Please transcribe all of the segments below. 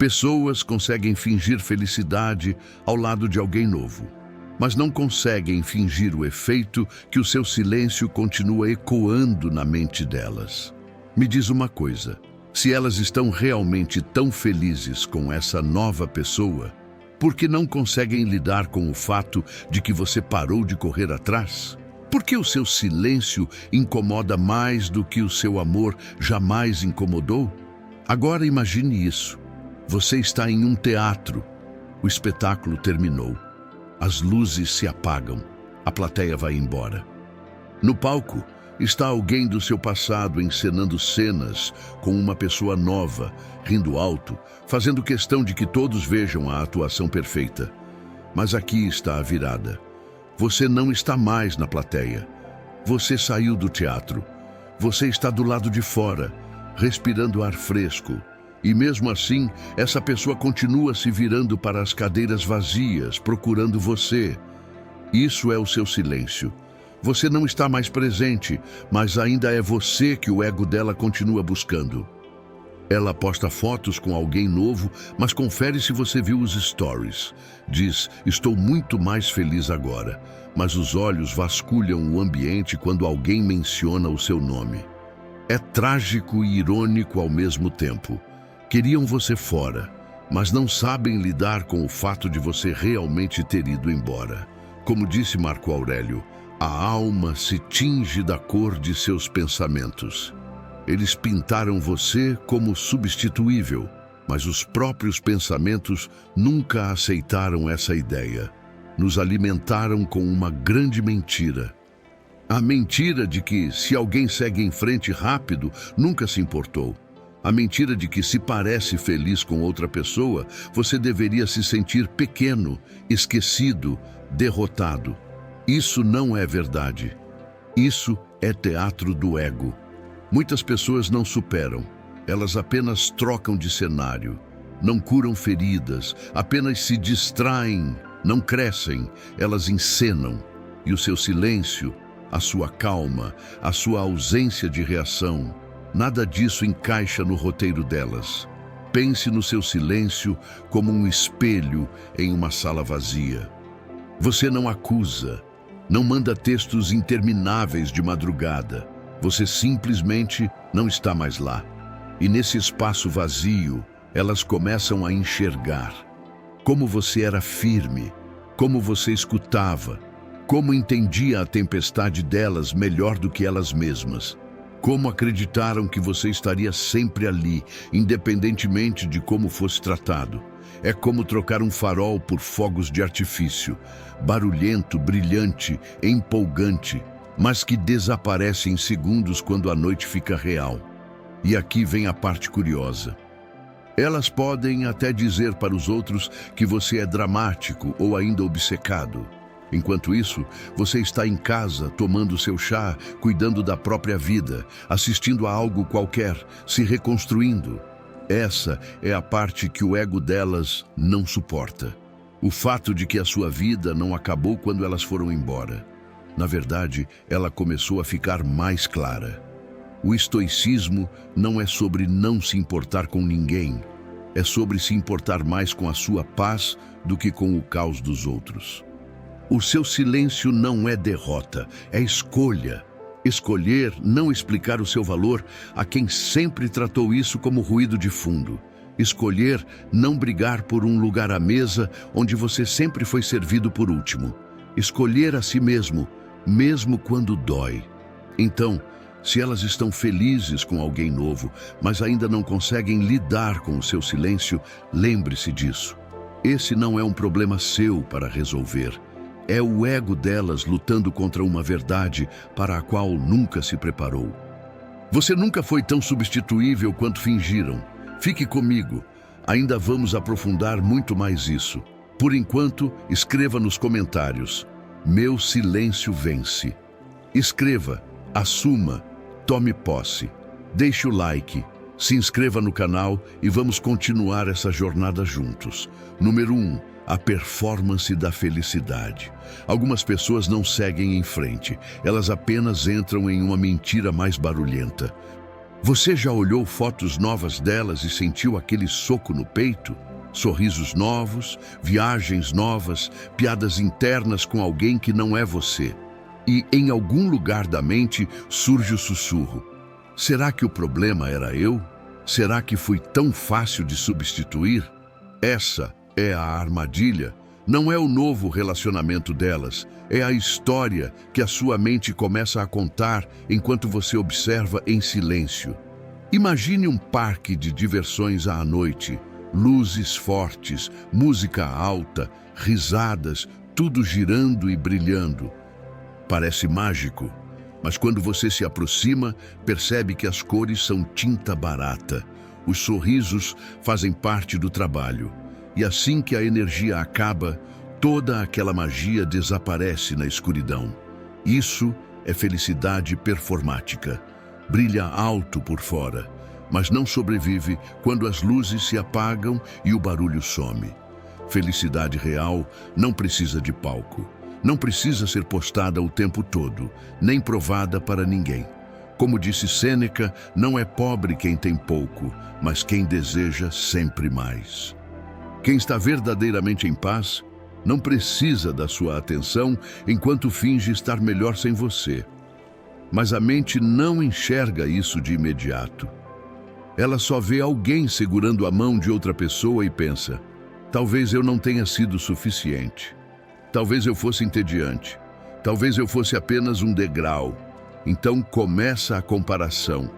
Pessoas conseguem fingir felicidade ao lado de alguém novo, mas não conseguem fingir o efeito que o seu silêncio continua ecoando na mente delas. Me diz uma coisa, se elas estão realmente tão felizes com essa nova pessoa, por que não conseguem lidar com o fato de que você parou de correr atrás? Por que o seu silêncio incomoda mais do que o seu amor jamais incomodou? Agora imagine isso. Você está em um teatro. O espetáculo terminou. As luzes se apagam. A plateia vai embora. No palco, está alguém do seu passado encenando cenas com uma pessoa nova, rindo alto, fazendo questão de que todos vejam a atuação perfeita. Mas aqui está a virada. Você não está mais na plateia. Você saiu do teatro. Você está do lado de fora, respirando ar fresco. E mesmo assim, essa pessoa continua se virando para as cadeiras vazias, procurando você. Isso é o seu silêncio. Você não está mais presente, mas ainda é você que o ego dela continua buscando. Ela posta fotos com alguém novo, mas confere se você viu os stories. Diz, estou muito mais feliz agora, mas os olhos vasculham o ambiente quando alguém menciona o seu nome. É trágico e irônico ao mesmo tempo. Queriam você fora, mas não sabem lidar com o fato de você realmente ter ido embora. Como disse Marco Aurélio, a alma se tinge da cor de seus pensamentos. Eles pintaram você como substituível, mas os próprios pensamentos nunca aceitaram essa ideia. Nos alimentaram com uma grande mentira. A mentira de que, se alguém segue em frente rápido, nunca se importou. A mentira de que, se parece feliz com outra pessoa, você deveria se sentir pequeno, esquecido, derrotado. Isso não é verdade. Isso é teatro do ego. Muitas pessoas não superam. Elas apenas trocam de cenário. Não curam feridas, apenas se distraem, não crescem. Elas encenam. E o seu silêncio, a sua calma, a sua ausência de reação, nada disso encaixa no roteiro delas. Pense no seu silêncio como um espelho em uma sala vazia. Você não acusa, não manda textos intermináveis de madrugada. Você simplesmente não está mais lá. E nesse espaço vazio, elas começam a enxergar. Como você era firme, como você escutava, como entendia a tempestade delas melhor do que elas mesmas. Como acreditaram que você estaria sempre ali, independentemente de como fosse tratado. É como trocar um farol por fogos de artifício, barulhento, brilhante, empolgante, mas que desaparece em segundos quando a noite fica real. E aqui vem a parte curiosa. Elas podem até dizer para os outros que você é dramático ou ainda obcecado. Enquanto isso, você está em casa, tomando seu chá, cuidando da própria vida, assistindo a algo qualquer, se reconstruindo. Essa é a parte que o ego delas não suporta. O fato de que a sua vida não acabou quando elas foram embora. Na verdade, ela começou a ficar mais clara. O estoicismo não é sobre não se importar com ninguém. É sobre se importar mais com a sua paz do que com o caos dos outros. O seu silêncio não é derrota, é escolha. Escolher não explicar o seu valor a quem sempre tratou isso como ruído de fundo. Escolher não brigar por um lugar à mesa onde você sempre foi servido por último. Escolher a si mesmo, mesmo quando dói. Então, se elas estão felizes com alguém novo, mas ainda não conseguem lidar com o seu silêncio, lembre-se disso. Esse não é um problema seu para resolver. É o ego delas lutando contra uma verdade para a qual nunca se preparou. Você nunca foi tão substituível quanto fingiram. Fique comigo. Ainda vamos aprofundar muito mais isso. Por enquanto, escreva nos comentários. Meu silêncio vence. Escreva, assuma, tome posse. Deixe o like, se inscreva no canal e vamos continuar essa jornada juntos. Número 1. A performance da felicidade. Algumas pessoas não seguem em frente, elas apenas entram em uma mentira mais barulhenta. Você já olhou fotos novas delas e sentiu aquele soco no peito? Sorrisos novos, viagens novas, piadas internas com alguém que não é você. E em algum lugar da mente surge o sussurro: será que o problema era eu? Será que fui tão fácil de substituir? Essa é a armadilha. Não é o novo relacionamento delas, é a história que a sua mente começa a contar enquanto você observa em silêncio. Imagine um parque de diversões à noite, luzes fortes, música alta, risadas, tudo girando e brilhando. Parece mágico, mas quando você se aproxima, percebe que as cores são tinta barata. Os sorrisos fazem parte do trabalho. E assim que a energia acaba, toda aquela magia desaparece na escuridão. Isso é felicidade performática. Brilha alto por fora, mas não sobrevive quando as luzes se apagam e o barulho some. Felicidade real não precisa de palco. Não precisa ser postada o tempo todo, nem provada para ninguém. Como disse Sêneca, não é pobre quem tem pouco, mas quem deseja sempre mais. Quem está verdadeiramente em paz não precisa da sua atenção enquanto finge estar melhor sem você. Mas a mente não enxerga isso de imediato. Ela só vê alguém segurando a mão de outra pessoa e pensa: talvez eu não tenha sido suficiente. Talvez eu fosse entediante. Talvez eu fosse apenas um degrau. Então começa a comparação.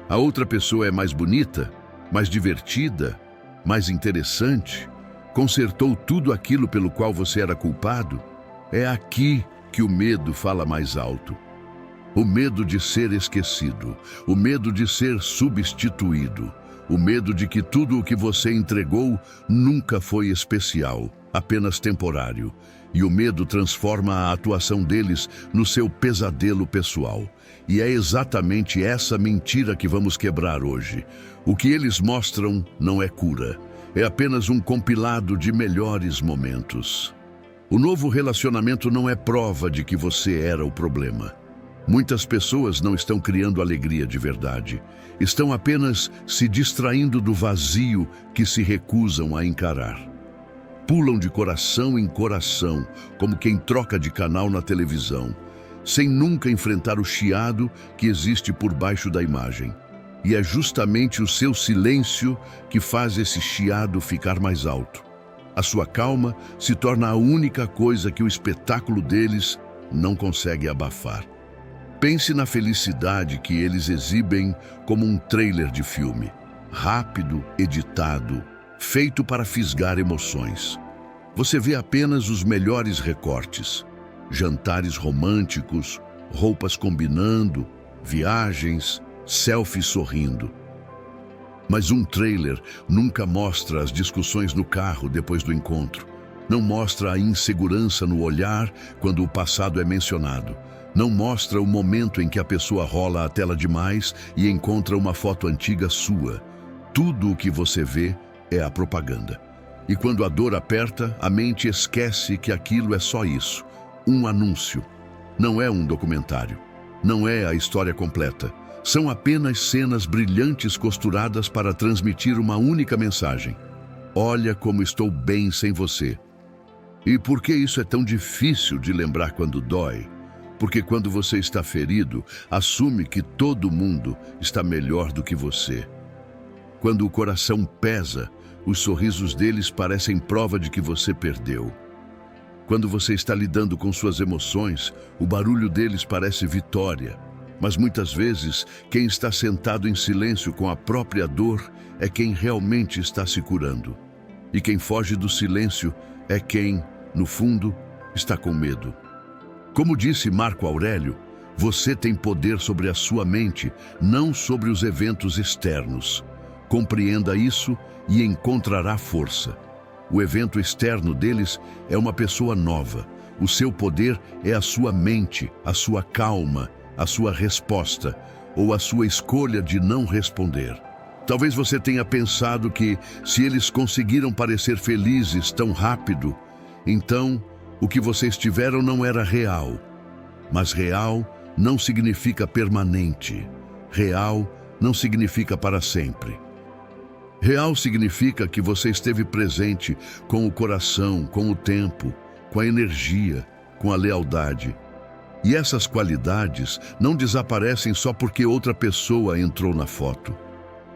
A outra pessoa é mais bonita, mais divertida, mais interessante, consertou tudo aquilo pelo qual você era culpado. É aqui que o medo fala mais alto. O medo de ser esquecido, o medo de ser substituído, o medo de que tudo o que você entregou nunca foi especial, apenas temporário. E o medo transforma a atuação deles no seu pesadelo pessoal. E é exatamente essa mentira que vamos quebrar hoje. O que eles mostram não é cura. É apenas um compilado de melhores momentos. O novo relacionamento não é prova de que você era o problema. Muitas pessoas não estão criando alegria de verdade. Estão apenas se distraindo do vazio que se recusam a encarar. Pulam de coração em coração, como quem troca de canal na televisão, sem nunca enfrentar o chiado que existe por baixo da imagem. E é justamente o seu silêncio que faz esse chiado ficar mais alto. A sua calma se torna a única coisa que o espetáculo deles não consegue abafar. Pense na felicidade que eles exibem como um trailer de filme, rápido, editado, feito para fisgar emoções. Você vê apenas os melhores recortes, jantares românticos, roupas combinando, viagens, selfies sorrindo. Mas um trailer nunca mostra as discussões no carro depois do encontro. Não mostra a insegurança no olhar quando o passado é mencionado. Não mostra o momento em que a pessoa rola a tela demais e encontra uma foto antiga sua. Tudo o que você vê é a propaganda. E quando a dor aperta, a mente esquece que aquilo é só isso. Um anúncio. Não é um documentário. Não é a história completa. São apenas cenas brilhantes costuradas para transmitir uma única mensagem. Olha como estou bem sem você. E por que isso é tão difícil de lembrar quando dói? Porque quando você está ferido, assume que todo mundo está melhor do que você. Quando o coração pesa, os sorrisos deles parecem prova de que você perdeu. Quando você está lidando com suas emoções, o barulho deles parece vitória. Mas muitas vezes, quem está sentado em silêncio com a própria dor é quem realmente está se curando. E quem foge do silêncio é quem, no fundo, está com medo. Como disse Marco Aurélio, você tem poder sobre a sua mente, não sobre os eventos externos. Compreenda isso e encontrará força. O evento externo deles é uma pessoa nova. O seu poder é a sua mente, a sua calma, a sua resposta ou a sua escolha de não responder. Talvez você tenha pensado que, se eles conseguiram parecer felizes tão rápido, então o que vocês tiveram não era real. Mas real não significa permanente. Real não significa para sempre. Real significa que você esteve presente com o coração, com o tempo, com a energia, com a lealdade. E essas qualidades não desaparecem só porque outra pessoa entrou na foto.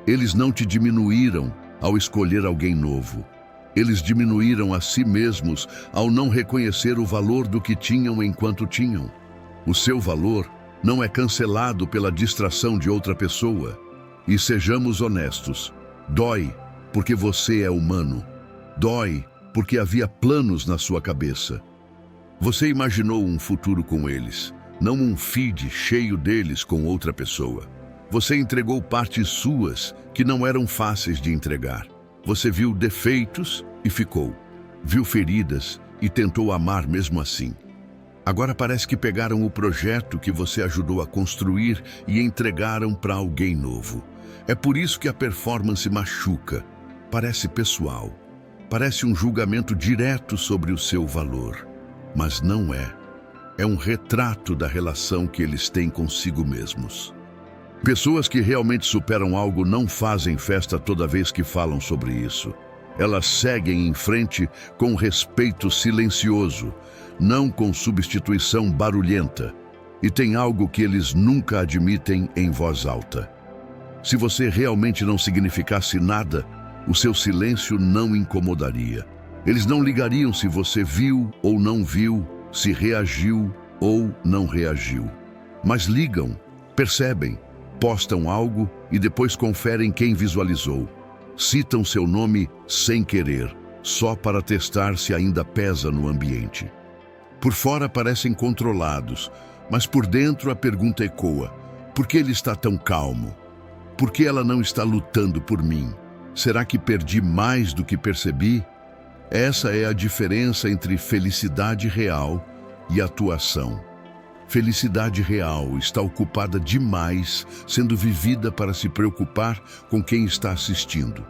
Eles não te diminuíram ao escolher alguém novo. Eles diminuíram a si mesmos ao não reconhecer o valor do que tinham enquanto tinham. O seu valor não é cancelado pela distração de outra pessoa. E sejamos honestos, dói porque você é humano. Dói porque havia planos na sua cabeça. Você imaginou um futuro com eles, não um feed cheio deles com outra pessoa. Você entregou partes suas que não eram fáceis de entregar. Você viu defeitos e ficou. Viu feridas e tentou amar mesmo assim. Agora parece que pegaram o projeto que você ajudou a construir e entregaram para alguém novo. É por isso que a performance machuca. Parece pessoal. Parece um julgamento direto sobre o seu valor. Mas não é. É um retrato da relação que eles têm consigo mesmos. Pessoas que realmente superam algo não fazem festa toda vez que falam sobre isso. Elas seguem em frente com respeito silencioso, não com substituição barulhenta. E tem algo que eles nunca admitem em voz alta. Se você realmente não significasse nada, o seu silêncio não incomodaria. Eles não ligariam se você viu ou não viu, se reagiu ou não reagiu. Mas ligam, percebem, postam algo e depois conferem quem visualizou. Citam seu nome sem querer, só para testar se ainda pesa no ambiente. Por fora parecem controlados, mas por dentro a pergunta ecoa: por que ele está tão calmo? Por que ela não está lutando por mim? Será que perdi mais do que percebi? Essa é a diferença entre felicidade real e atuação. Felicidade real está ocupada demais, sendo vivida para se preocupar com quem está assistindo.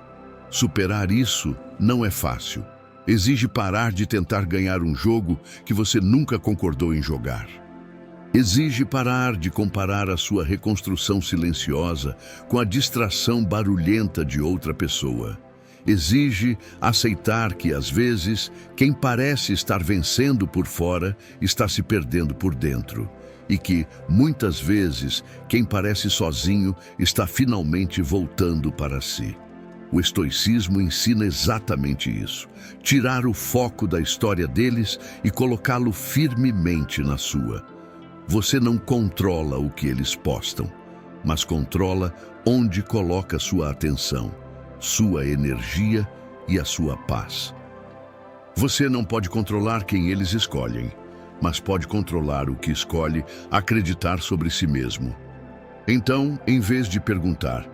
Superar isso não é fácil. Exige parar de tentar ganhar um jogo que você nunca concordou em jogar. Exige parar de comparar a sua reconstrução silenciosa com a distração barulhenta de outra pessoa. Exige aceitar que, às vezes, quem parece estar vencendo por fora está se perdendo por dentro. E que, muitas vezes, quem parece sozinho está finalmente voltando para si. O estoicismo ensina exatamente isso. Tirar o foco da história deles e colocá-lo firmemente na sua. Você não controla o que eles postam, mas controla onde coloca sua atenção, sua energia e a sua paz. Você não pode controlar quem eles escolhem, mas pode controlar o que escolhe acreditar sobre si mesmo. Então, em vez de perguntar,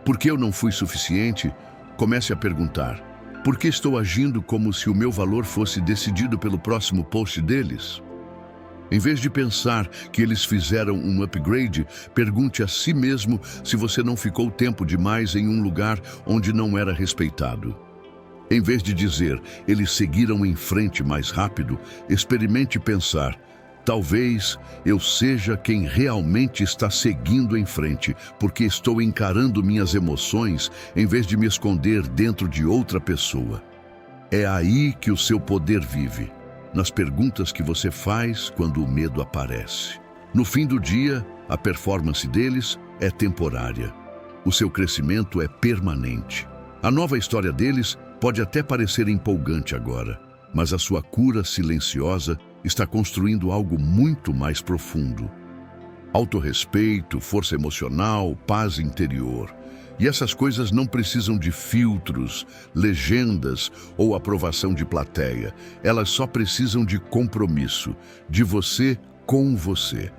por que eu não fui suficiente, comece a perguntar, por que estou agindo como se o meu valor fosse decidido pelo próximo post deles? Em vez de pensar que eles fizeram um upgrade, pergunte a si mesmo se você não ficou tempo demais em um lugar onde não era respeitado. Em vez de dizer, eles seguiram em frente mais rápido, experimente pensar, talvez eu seja quem realmente está seguindo em frente, porque estou encarando minhas emoções em vez de me esconder dentro de outra pessoa. É aí que o seu poder vive. Nas perguntas que você faz quando o medo aparece. No fim do dia, a performance deles é temporária. O seu crescimento é permanente. A nova história deles pode até parecer empolgante agora, mas a sua cura silenciosa está construindo algo muito mais profundo. Autorrespeito, força emocional, paz interior. E essas coisas não precisam de filtros, legendas ou aprovação de plateia. Elas só precisam de compromisso, de você com você.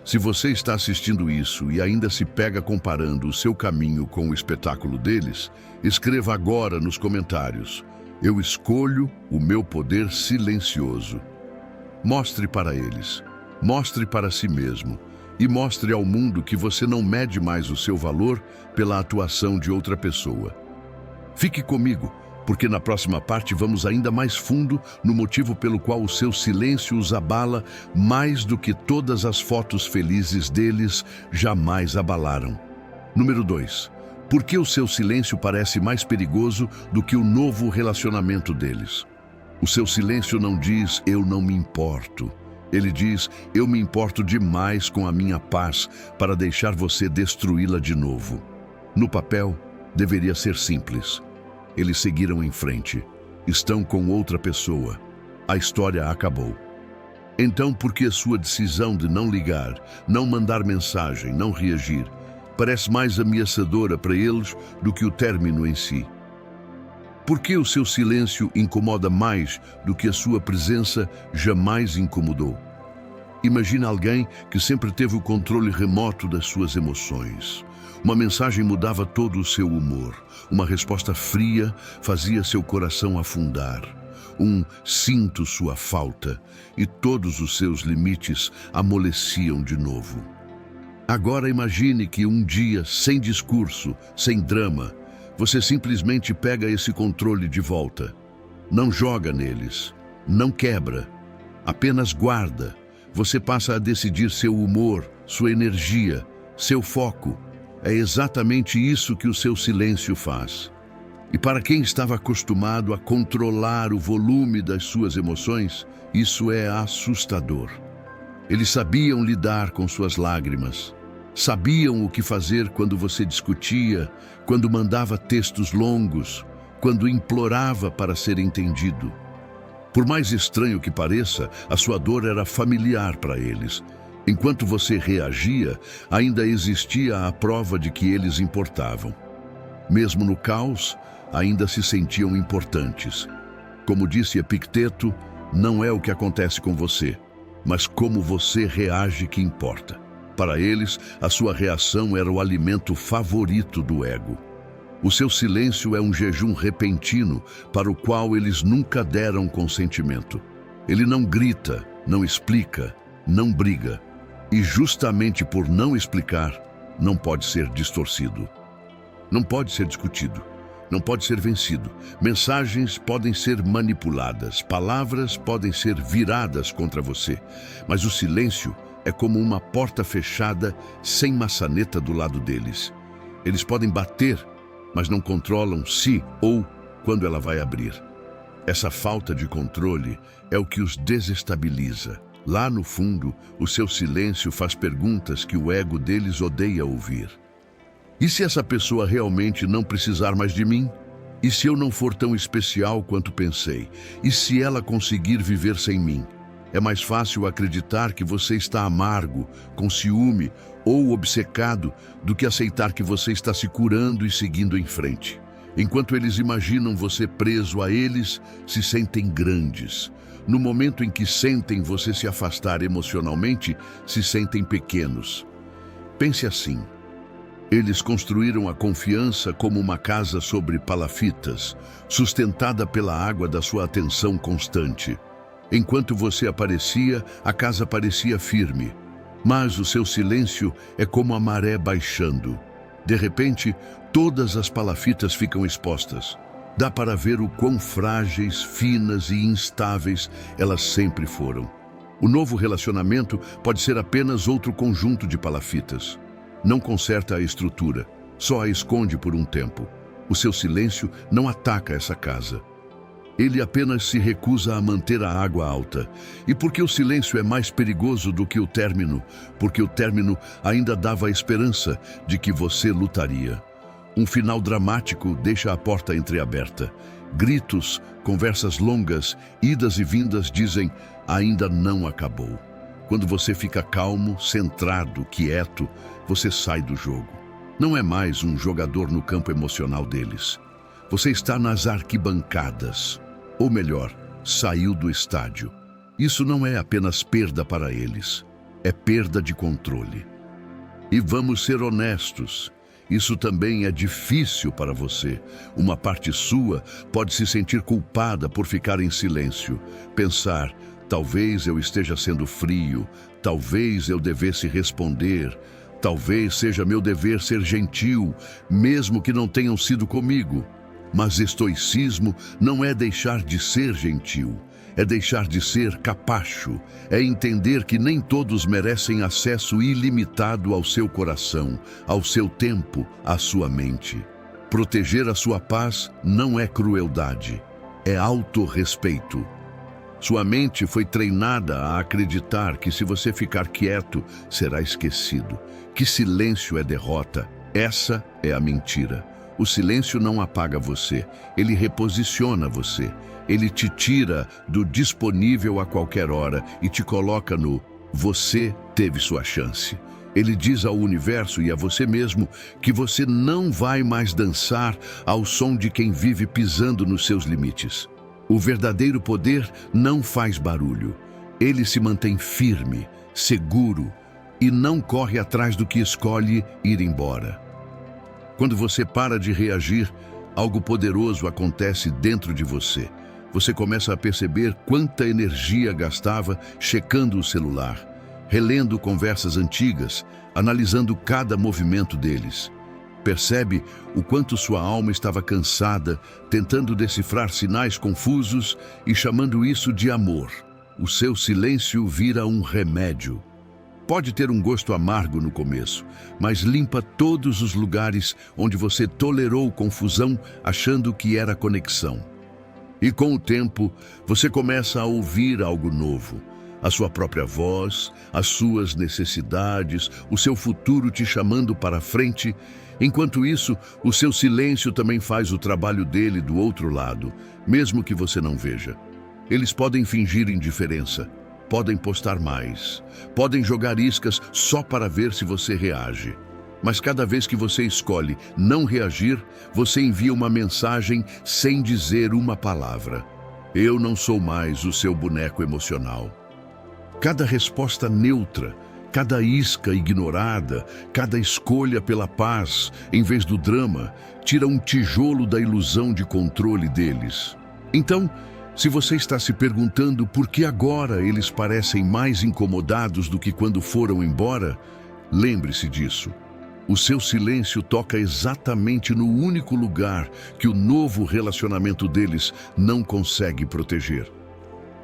Se você está assistindo isso e ainda se pega comparando o seu caminho com o espetáculo deles, escreva agora nos comentários: eu escolho o meu poder silencioso. Mostre para eles, mostre para si mesmo. E mostre ao mundo que você não mede mais o seu valor pela atuação de outra pessoa. Fique comigo, porque na próxima parte vamos ainda mais fundo no motivo pelo qual o seu silêncio os abala mais do que todas as fotos felizes deles jamais abalaram. Número 2. Por que o seu silêncio parece mais perigoso do que o novo relacionamento deles? O seu silêncio não diz "eu não me importo". Ele diz "eu me importo demais com a minha paz para deixar você destruí-la de novo". No papel, deveria ser simples. Eles seguiram em frente. Estão com outra pessoa. A história acabou. Então, por que a sua decisão de não ligar, não mandar mensagem, não reagir, parece mais ameaçadora para eles do que o término em si? Por que o seu silêncio incomoda mais do que a sua presença jamais incomodou? Imagina alguém que sempre teve o controle remoto das suas emoções. Uma mensagem mudava todo o seu humor. Uma resposta fria fazia seu coração afundar. Sinto sua falta, e todos os seus limites amoleciam de novo. Agora imagine que um dia, sem discurso, sem drama, você simplesmente pega esse controle de volta. Não joga neles, não quebra, apenas guarda. Você passa a decidir seu humor, sua energia, seu foco. É exatamente isso que o seu silêncio faz. E para quem estava acostumado a controlar o volume das suas emoções, isso é assustador. Eles sabiam lidar com suas lágrimas. Sabiam o que fazer quando você discutia, quando mandava textos longos, quando implorava para ser entendido. Por mais estranho que pareça, a sua dor era familiar para eles. Enquanto você reagia, ainda existia a prova de que eles importavam. Mesmo no caos, ainda se sentiam importantes. Como disse Epicteto, não é o que acontece com você, mas como você reage que importa. Para eles, a sua reação era o alimento favorito do ego. O seu silêncio é um jejum repentino para o qual eles nunca deram consentimento. Ele não grita, não explica, não briga. E justamente por não explicar, não pode ser distorcido. Não pode ser discutido. Não pode ser vencido. Mensagens podem ser manipuladas, palavras podem ser viradas contra você, mas o silêncio é como uma porta fechada sem maçaneta do lado deles. Eles podem bater, mas não controlam se ou quando ela vai abrir. Essa falta de controle é o que os desestabiliza. Lá no fundo, o seu silêncio faz perguntas que o ego deles odeia ouvir. E se essa pessoa realmente não precisar mais de mim? E se eu não for tão especial quanto pensei? E se ela conseguir viver sem mim? É mais fácil acreditar que você está amargo, com ciúme ou obcecado do que aceitar que você está se curando e seguindo em frente. Enquanto eles imaginam você preso a eles, se sentem grandes. No momento em que sentem você se afastar emocionalmente, se sentem pequenos. Pense assim. Eles construíram a confiança como uma casa sobre palafitas, sustentada pela água da sua atenção constante. Enquanto você aparecia, a casa parecia firme, mas o seu silêncio é como a maré baixando. De repente, todas as palafitas ficam expostas. Dá para ver o quão frágeis, finas e instáveis elas sempre foram. O novo relacionamento pode ser apenas outro conjunto de palafitas. Não conserta a estrutura, só a esconde por um tempo. O seu silêncio não ataca essa casa. Ele apenas se recusa a manter a água alta. E porque o silêncio é mais perigoso do que o término? Porque o término ainda dava a esperança de que você lutaria. Um final dramático deixa a porta entreaberta. Gritos, conversas longas, idas e vindas dizem, ainda não acabou. Quando você fica calmo, centrado, quieto, você sai do jogo. Não é mais um jogador no campo emocional deles. Você está nas arquibancadas. Ou melhor, saiu do estádio. Isso não é apenas perda para eles, é perda de controle. E vamos ser honestos, isso também é difícil para você. Uma parte sua pode se sentir culpada por ficar em silêncio, pensar, talvez eu esteja sendo frio, talvez eu devesse responder, talvez seja meu dever ser gentil, mesmo que não tenham sido comigo. Mas estoicismo não é deixar de ser gentil, é deixar de ser capacho, é entender que nem todos merecem acesso ilimitado ao seu coração, ao seu tempo, à sua mente. Proteger a sua paz não é crueldade, é autorrespeito. Sua mente foi treinada a acreditar que se você ficar quieto, será esquecido, que silêncio é derrota. Essa é a mentira. O silêncio não apaga você, ele reposiciona você. Ele te tira do disponível a qualquer hora e te coloca no você teve sua chance. Ele diz ao universo e a você mesmo que você não vai mais dançar ao som de quem vive pisando nos seus limites. O verdadeiro poder não faz barulho. Ele se mantém firme, seguro e não corre atrás do que escolhe ir embora. Quando você para de reagir, algo poderoso acontece dentro de você. Você começa a perceber quanta energia gastava checando o celular, relendo conversas antigas, analisando cada movimento deles. Percebe o quanto sua alma estava cansada, tentando decifrar sinais confusos e chamando isso de amor. O seu silêncio vira um remédio. Pode ter um gosto amargo no começo, mas limpa todos os lugares onde você tolerou confusão achando que era conexão. E com o tempo, você começa a ouvir algo novo. A sua própria voz, as suas necessidades, o seu futuro te chamando para frente. Enquanto isso, o seu silêncio também faz o trabalho dele do outro lado, mesmo que você não veja. Eles podem fingir indiferença, podem postar mais, podem jogar iscas só para ver se você reage. Mas cada vez que você escolhe não reagir, você envia uma mensagem sem dizer uma palavra. Eu não sou mais o seu boneco emocional. Cada resposta neutra, cada isca ignorada, cada escolha pela paz, em vez do drama, tira um tijolo da ilusão de controle deles. Então, se você está se perguntando por que agora eles parecem mais incomodados do que quando foram embora, lembre-se disso. O seu silêncio toca exatamente no único lugar que o novo relacionamento deles não consegue proteger: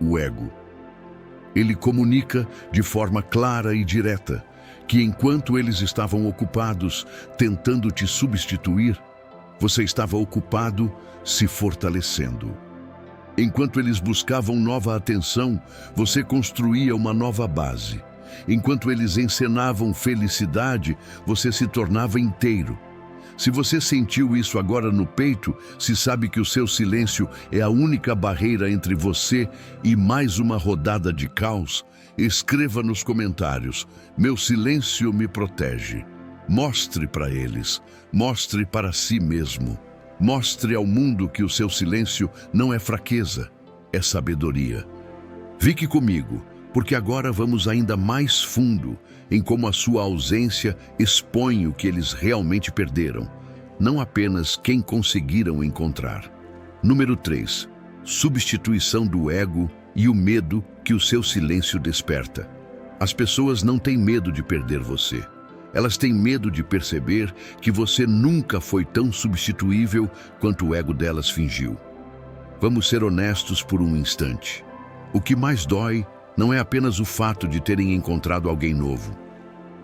o ego. Ele comunica de forma clara e direta que enquanto eles estavam ocupados tentando te substituir, você estava ocupado se fortalecendo. Enquanto eles buscavam nova atenção, você construía uma nova base. Enquanto eles encenavam felicidade, você se tornava inteiro. Se você sentiu isso agora no peito, se sabe que o seu silêncio é a única barreira entre você e mais uma rodada de caos, escreva nos comentários: meu silêncio me protege. Mostre para eles, mostre para si mesmo. Mostre ao mundo que o seu silêncio não é fraqueza, é sabedoria. Fique comigo, porque agora vamos ainda mais fundo em como a sua ausência expõe o que eles realmente perderam, não apenas quem conseguiram encontrar. Número 3. Substituição do ego e o medo que o seu silêncio desperta. As pessoas não têm medo de perder você. Elas têm medo de perceber que você nunca foi tão substituível quanto o ego delas fingiu. Vamos ser honestos por um instante. O que mais dói não é apenas o fato de terem encontrado alguém novo.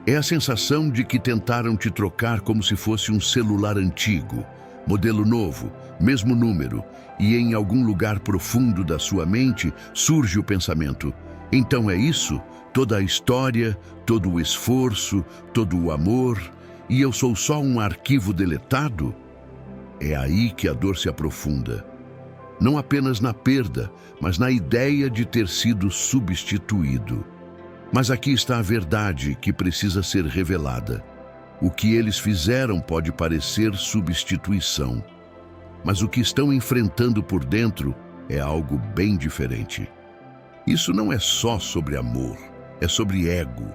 É a sensação de que tentaram te trocar como se fosse um celular antigo, modelo novo, mesmo número, e em algum lugar profundo da sua mente surge o pensamento: então é isso? Toda a história, todo o esforço, todo o amor, e eu sou só um arquivo deletado? É aí que a dor se aprofunda. Não apenas na perda, mas na ideia de ter sido substituído. Mas aqui está a verdade que precisa ser revelada. O que eles fizeram pode parecer substituição, mas o que estão enfrentando por dentro é algo bem diferente. Isso não é só sobre amor, é sobre ego.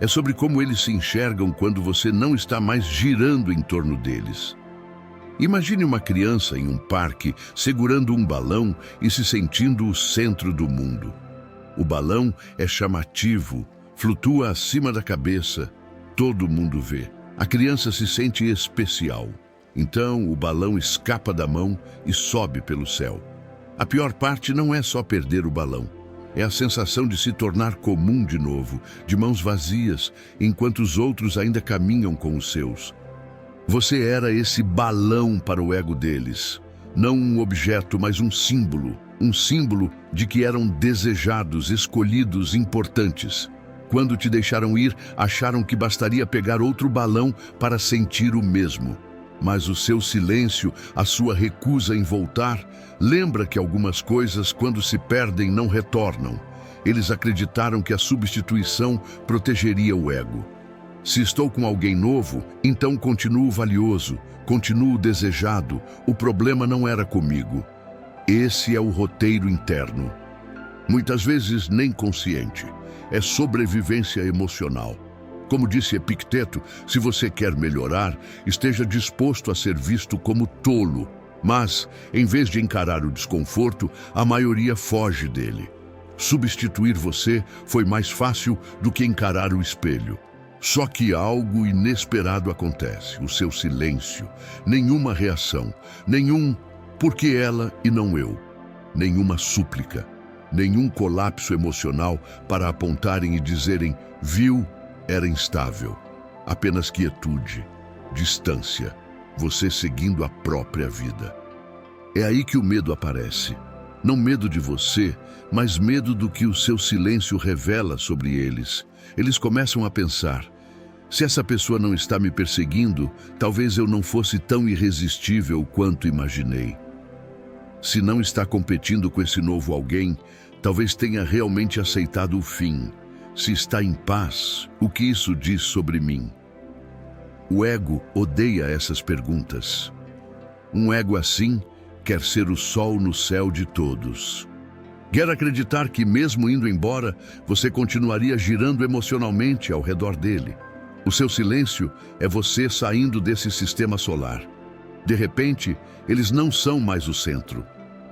É sobre como eles se enxergam quando você não está mais girando em torno deles. Imagine uma criança em um parque segurando um balão e se sentindo o centro do mundo. O balão é chamativo, flutua acima da cabeça, todo mundo vê. A criança se sente especial. Então o balão escapa da mão e sobe pelo céu. A pior parte não é só perder o balão. É a sensação de se tornar comum de novo, de mãos vazias, enquanto os outros ainda caminham com os seus. Você era esse balão para o ego deles. Não um objeto, mas um símbolo. Um símbolo de que eram desejados, escolhidos, importantes. Quando te deixaram ir, acharam que bastaria pegar outro balão para sentir o mesmo. Mas o seu silêncio, a sua recusa em voltar, lembra que algumas coisas, quando se perdem, não retornam. Eles acreditaram que a substituição protegeria o ego. Se estou com alguém novo, então continuo valioso, continuo desejado. O problema não era comigo. Esse é o roteiro interno. Muitas vezes nem consciente. É sobrevivência emocional. Como disse Epicteto, se você quer melhorar, esteja disposto a ser visto como tolo. Mas, em vez de encarar o desconforto, a maioria foge dele. Substituir você foi mais fácil do que encarar o espelho. Só que algo inesperado acontece, o seu silêncio, nenhuma reação, nenhum "por que ela e não eu", nenhuma súplica, nenhum colapso emocional para apontarem e dizerem "viu, era instável", apenas quietude, distância, você seguindo a própria vida. É aí que o medo aparece. Não medo de você, mas medo do que o seu silêncio revela sobre eles. Eles começam a pensar: se essa pessoa não está me perseguindo, talvez eu não fosse tão irresistível quanto imaginei. Se não está competindo com esse novo alguém, talvez tenha realmente aceitado o fim. Se está em paz, o que isso diz sobre mim? O ego odeia essas perguntas. Um ego assim quer ser o sol no céu de todos. Quer acreditar que, mesmo indo embora, você continuaria girando emocionalmente ao redor dele. O seu silêncio é você saindo desse sistema solar. De repente, eles não são mais o centro.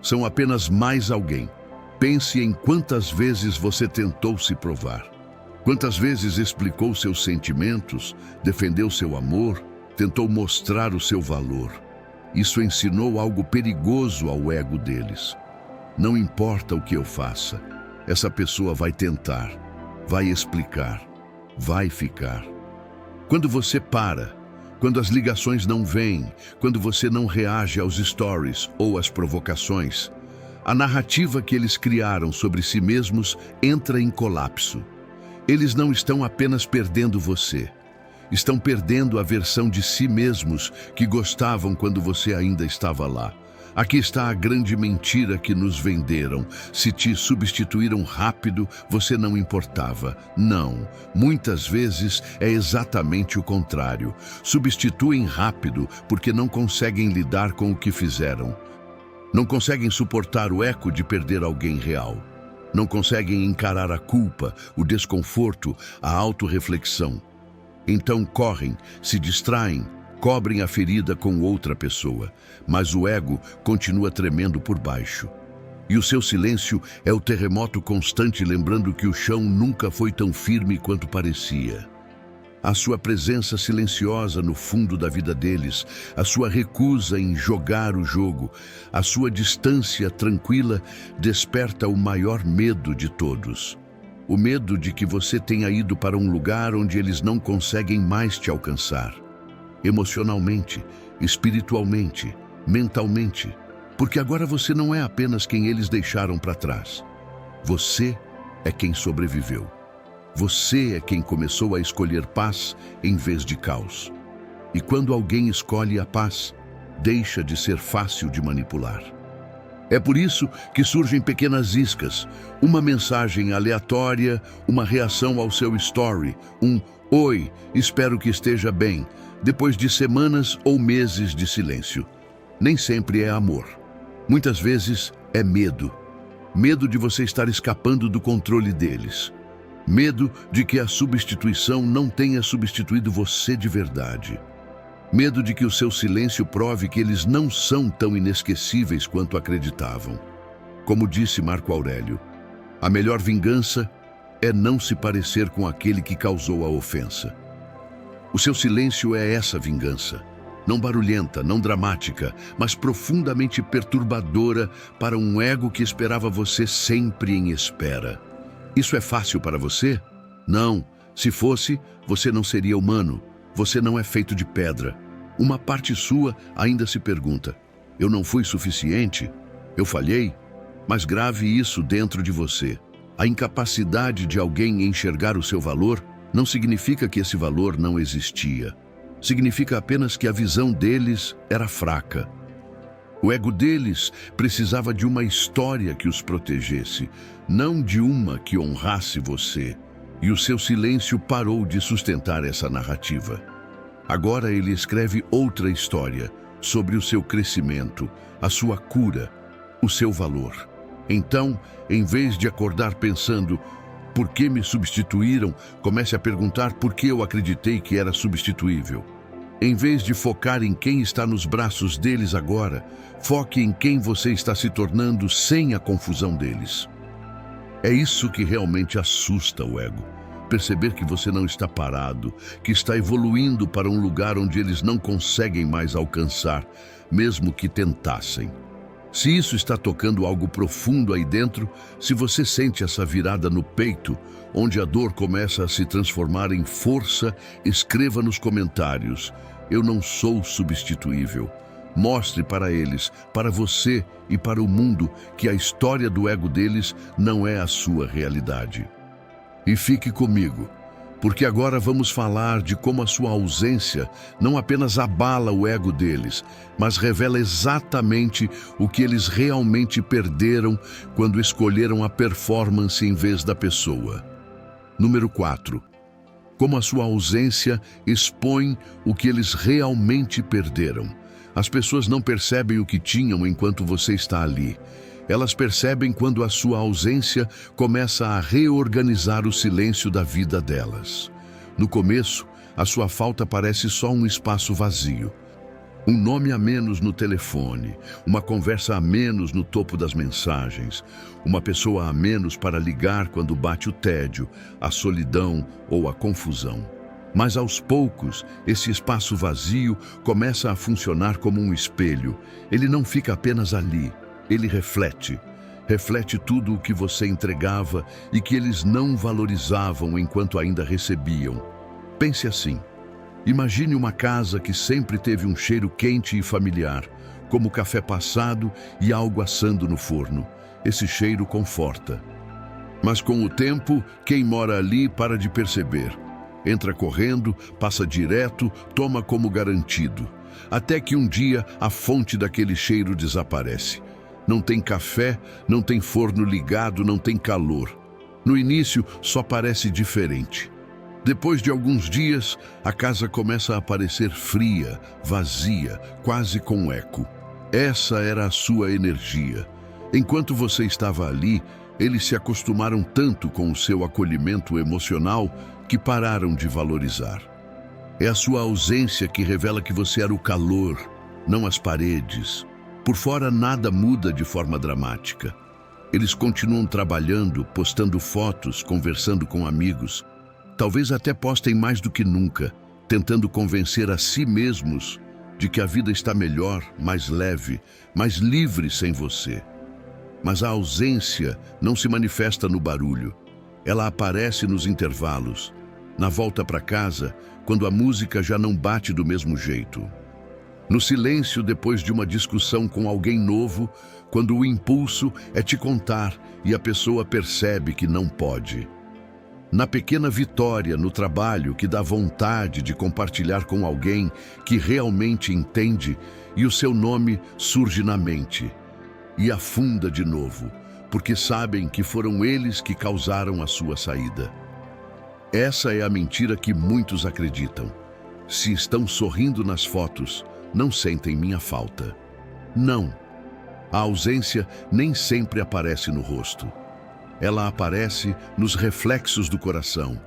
São apenas mais alguém. Pense em quantas vezes você tentou se provar. Quantas vezes explicou seus sentimentos, defendeu seu amor, tentou mostrar o seu valor. Isso ensinou algo perigoso ao ego deles. Não importa o que eu faça, essa pessoa vai tentar, vai explicar, vai ficar. Quando você para, quando as ligações não vêm, quando você não reage aos stories ou às provocações, a narrativa que eles criaram sobre si mesmos entra em colapso. Eles não estão apenas perdendo você, estão perdendo a versão de si mesmos que gostavam quando você ainda estava lá. Aqui está a grande mentira que nos venderam. Se te substituíram rápido, você não importava. Não, muitas vezes é exatamente o contrário. Substituem rápido porque não conseguem lidar com o que fizeram. Não conseguem suportar o eco de perder alguém real. Não conseguem encarar a culpa, o desconforto, a autorreflexão. Então correm, se distraem, cobrem a ferida com outra pessoa, mas o ego continua tremendo por baixo. E o seu silêncio é o terremoto constante, lembrando que o chão nunca foi tão firme quanto parecia. A sua presença silenciosa no fundo da vida deles, a sua recusa em jogar o jogo, a sua distância tranquila desperta o maior medo de todos. O medo de que você tenha ido para um lugar onde eles não conseguem mais te alcançar. Emocionalmente, espiritualmente, mentalmente. Porque agora você não é apenas quem eles deixaram para trás. Você é quem sobreviveu. Você é quem começou a escolher paz em vez de caos. E quando alguém escolhe a paz, deixa de ser fácil de manipular. É por isso que surgem pequenas iscas, uma mensagem aleatória, uma reação ao seu story, um "Oi, espero que esteja bem", depois de semanas ou meses de silêncio. Nem sempre é amor. Muitas vezes é medo. Medo de você estar escapando do controle deles. Medo de que a substituição não tenha substituído você de verdade. Medo de que o seu silêncio prove que eles não são tão inesquecíveis quanto acreditavam. Como disse Marco Aurélio, a melhor vingança é não se parecer com aquele que causou a ofensa. O seu silêncio é essa vingança. Não barulhenta, não dramática, mas profundamente perturbadora para um ego que esperava você sempre em espera. Isso é fácil para você? Não. Se fosse, você não seria humano. Você não é feito de pedra. Uma parte sua ainda se pergunta: eu não fui suficiente? Eu falhei? Mas grave isso dentro de você. A incapacidade de alguém enxergar o seu valor não significa que esse valor não existia. Significa apenas que a visão deles era fraca. O ego deles precisava de uma história que os protegesse, não de uma que honrasse você. E o seu silêncio parou de sustentar essa narrativa. Agora ele escreve outra história sobre o seu crescimento, a sua cura, o seu valor. Então, em vez de acordar pensando: por que me substituíram? Comece a perguntar por que eu acreditei que era substituível. Em vez de focar em quem está nos braços deles agora, foque em quem você está se tornando sem a confusão deles. É isso que realmente assusta o ego. Perceber que você não está parado, que está evoluindo para um lugar onde eles não conseguem mais alcançar, mesmo que tentassem. Se isso está tocando algo profundo aí dentro, se você sente essa virada no peito, onde a dor começa a se transformar em força, escreva nos comentários: eu não sou substituível. Mostre para eles, para você e para o mundo que a história do ego deles não é a sua realidade. E fique comigo, porque agora vamos falar de como a sua ausência não apenas abala o ego deles, mas revela exatamente o que eles realmente perderam quando escolheram a performance em vez da pessoa. Número 4. Como a sua ausência expõe o que eles realmente perderam. As pessoas não percebem o que tinham enquanto você está ali. Elas percebem quando a sua ausência começa a reorganizar o silêncio da vida delas. No começo, a sua falta parece só um espaço vazio. Um nome a menos no telefone, uma conversa a menos no topo das mensagens, uma pessoa a menos para ligar quando bate o tédio, a solidão ou a confusão. Mas aos poucos, esse espaço vazio começa a funcionar como um espelho. Ele não fica apenas ali. Ele reflete tudo o que você entregava e que eles não valorizavam enquanto ainda recebiam. Pense assim: imagine uma casa que sempre teve um cheiro quente e familiar, como café passado e algo assando no forno. Esse cheiro conforta. Mas com o tempo, quem mora ali para de perceber. Entra correndo, passa direto, toma como garantido. Até que um dia a fonte daquele cheiro desaparece. Não tem café, não tem forno ligado, não tem calor. No início, só parece diferente. Depois de alguns dias, a casa começa a parecer fria, vazia, quase com eco. Essa era a sua energia. Enquanto você estava ali, eles se acostumaram tanto com o seu acolhimento emocional que pararam de valorizar. É a sua ausência que revela que você era o calor, não as paredes. Por fora nada muda de forma dramática. Eles continuam trabalhando, postando fotos, conversando com amigos. Talvez até postem mais do que nunca, tentando convencer a si mesmos de que a vida está melhor, mais leve, mais livre sem você. Mas a ausência não se manifesta no barulho. Ela aparece nos intervalos, na volta para casa, quando a música já não bate do mesmo jeito. No silêncio depois de uma discussão com alguém novo, quando o impulso é te contar e a pessoa percebe que não pode. Na pequena vitória no trabalho que dá vontade de compartilhar com alguém que realmente entende e o seu nome surge na mente. E afunda de novo, porque sabem que foram eles que causaram a sua saída. Essa é a mentira que muitos acreditam. Se estão sorrindo nas fotos, não sentem minha falta. Não. A ausência nem sempre aparece no rosto. Ela aparece nos reflexos do coração.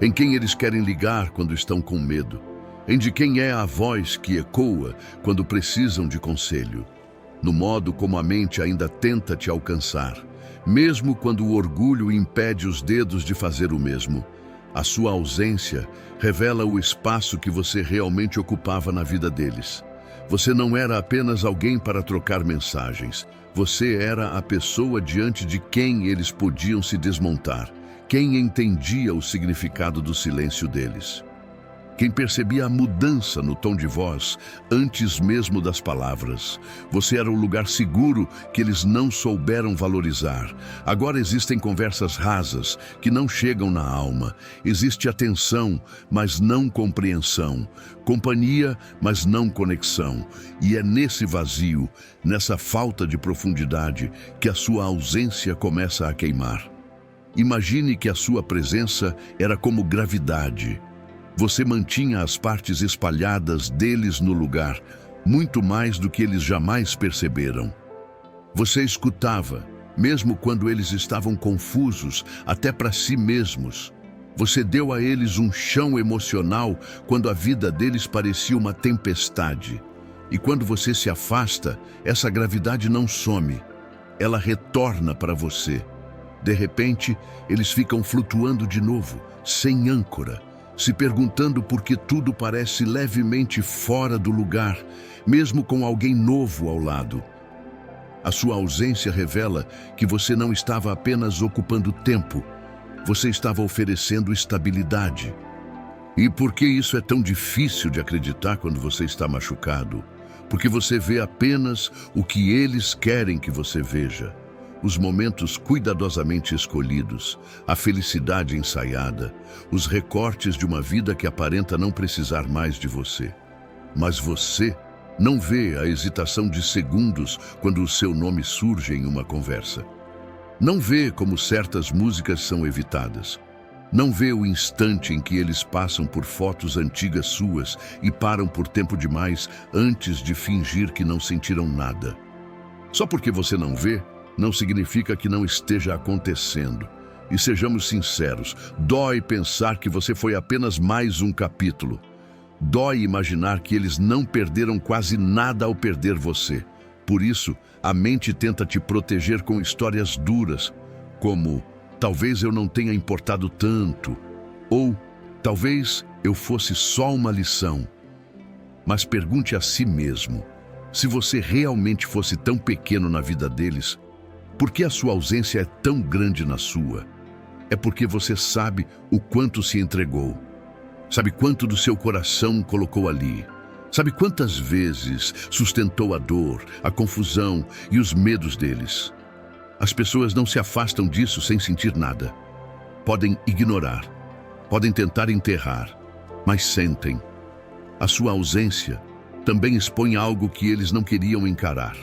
Em quem eles querem ligar quando estão com medo. Em de quem é a voz que ecoa quando precisam de conselho. No modo como a mente ainda tenta te alcançar, mesmo quando o orgulho impede os dedos de fazer o mesmo. A sua ausência revela o espaço que você realmente ocupava na vida deles. Você não era apenas alguém para trocar mensagens. Você era a pessoa diante de quem eles podiam se desmontar, quem entendia o significado do silêncio deles. Quem percebia a mudança no tom de voz antes mesmo das palavras. Você era o lugar seguro que eles não souberam valorizar. Agora existem conversas rasas que não chegam na alma. Existe atenção, mas não compreensão. Companhia, mas não conexão. E é nesse vazio, nessa falta de profundidade, que a sua ausência começa a queimar. Imagine que a sua presença era como gravidade. Você mantinha as partes espalhadas deles no lugar, muito mais do que eles jamais perceberam. Você escutava, mesmo quando eles estavam confusos, até para si mesmos. Você deu a eles um chão emocional quando a vida deles parecia uma tempestade. E quando você se afasta, essa gravidade não some, ela retorna para você. De repente, eles ficam flutuando de novo, sem âncora, se perguntando por que tudo parece levemente fora do lugar, mesmo com alguém novo ao lado. A sua ausência revela que você não estava apenas ocupando tempo, você estava oferecendo estabilidade. E por que isso é tão difícil de acreditar quando você está machucado? Porque você vê apenas o que eles querem que você veja. Os momentos cuidadosamente escolhidos, a felicidade ensaiada, os recortes de uma vida que aparenta não precisar mais de você. Mas você não vê a hesitação de segundos quando o seu nome surge em uma conversa. Não vê como certas músicas são evitadas. Não vê o instante em que eles passam por fotos antigas suas e param por tempo demais antes de fingir que não sentiram nada. Só porque você não vê, não significa que não esteja acontecendo. E sejamos sinceros, dói pensar que você foi apenas mais um capítulo. Dói imaginar que eles não perderam quase nada ao perder você. Por isso, a mente tenta te proteger com histórias duras, como talvez eu não tenha importado tanto, ou talvez eu fosse só uma lição. Mas pergunte a si mesmo, se você realmente fosse tão pequeno na vida deles, por que a sua ausência é tão grande na sua? É porque você sabe o quanto se entregou. Sabe quanto do seu coração colocou ali. Sabe quantas vezes sustentou a dor, a confusão e os medos deles. As pessoas não se afastam disso sem sentir nada. Podem ignorar, podem tentar enterrar, mas sentem. A sua ausência também expõe algo que eles não queriam encarar.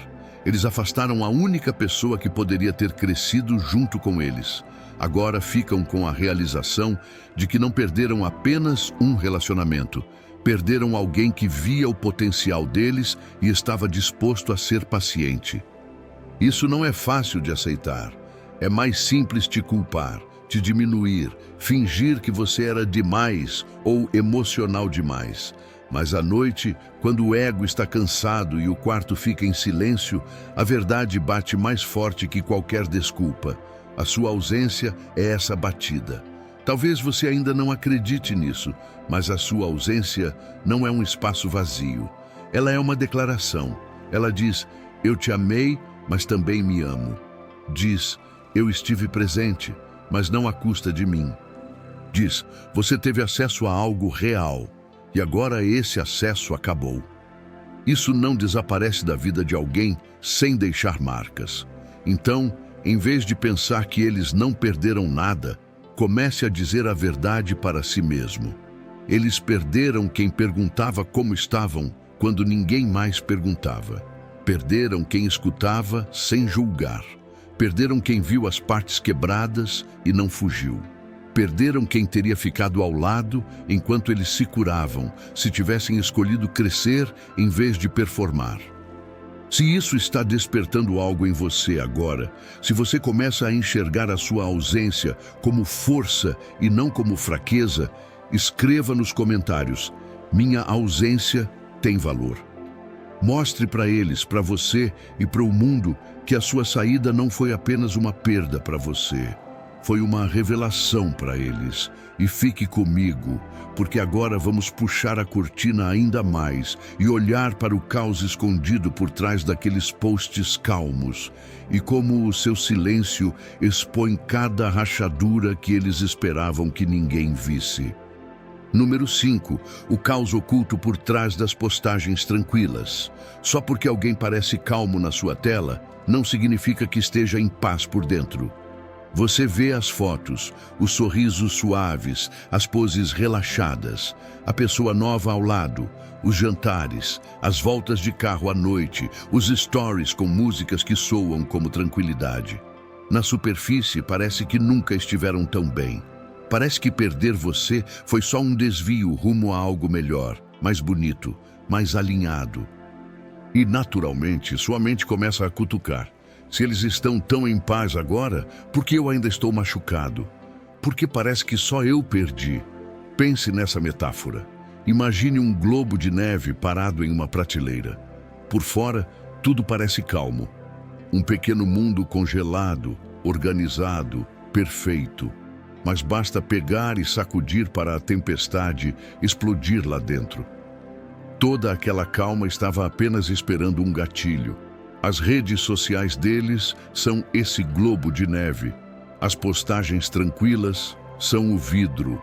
Eles afastaram a única pessoa que poderia ter crescido junto com eles. Agora ficam com a realização de que não perderam apenas um relacionamento. Perderam alguém que via o potencial deles e estava disposto a ser paciente. Isso não é fácil de aceitar. É mais simples te culpar, te diminuir, fingir que você era demais ou emocional demais. Mas à noite, quando o ego está cansado e o quarto fica em silêncio, a verdade bate mais forte que qualquer desculpa. A sua ausência é essa batida. Talvez você ainda não acredite nisso, mas a sua ausência não é um espaço vazio. Ela é uma declaração. Ela diz, eu te amei, mas também me amo. Diz, eu estive presente, mas não à custa de mim. Diz, você teve acesso a algo real. E agora esse acesso acabou. Isso não desaparece da vida de alguém sem deixar marcas. Então, em vez de pensar que eles não perderam nada, comece a dizer a verdade para si mesmo. Eles perderam quem perguntava como estavam quando ninguém mais perguntava. Perderam quem escutava sem julgar. Perderam quem viu as partes quebradas e não fugiu. Perderam quem teria ficado ao lado enquanto eles se curavam, se tivessem escolhido crescer em vez de performar. Se isso está despertando algo em você agora, se você começa a enxergar a sua ausência como força e não como fraqueza, escreva nos comentários, minha ausência tem valor. Mostre para eles, para você e para o mundo que a sua saída não foi apenas uma perda para você. Foi uma revelação para eles. E fique comigo, porque agora vamos puxar a cortina ainda mais e olhar para o caos escondido por trás daqueles posts calmos e como o seu silêncio expõe cada rachadura que eles esperavam que ninguém visse. Número 5. O caos oculto por trás das postagens tranquilas. Só porque alguém parece calmo na sua tela, não significa que esteja em paz por dentro. Você vê as fotos, os sorrisos suaves, as poses relaxadas, a pessoa nova ao lado, os jantares, as voltas de carro à noite, os stories com músicas que soam como tranquilidade. Na superfície, parece que nunca estiveram tão bem. Parece que perder você foi só um desvio rumo a algo melhor, mais bonito, mais alinhado. E, naturalmente, sua mente começa a cutucar. Se eles estão tão em paz agora, por que eu ainda estou machucado? Porque parece que só eu perdi. Pense nessa metáfora. Imagine um globo de neve parado em uma prateleira. Por fora, tudo parece calmo. Um pequeno mundo congelado, organizado, perfeito. Mas basta pegar e sacudir para a tempestade explodir lá dentro. Toda aquela calma estava apenas esperando um gatilho. As redes sociais deles são esse globo de neve. As postagens tranquilas são o vidro.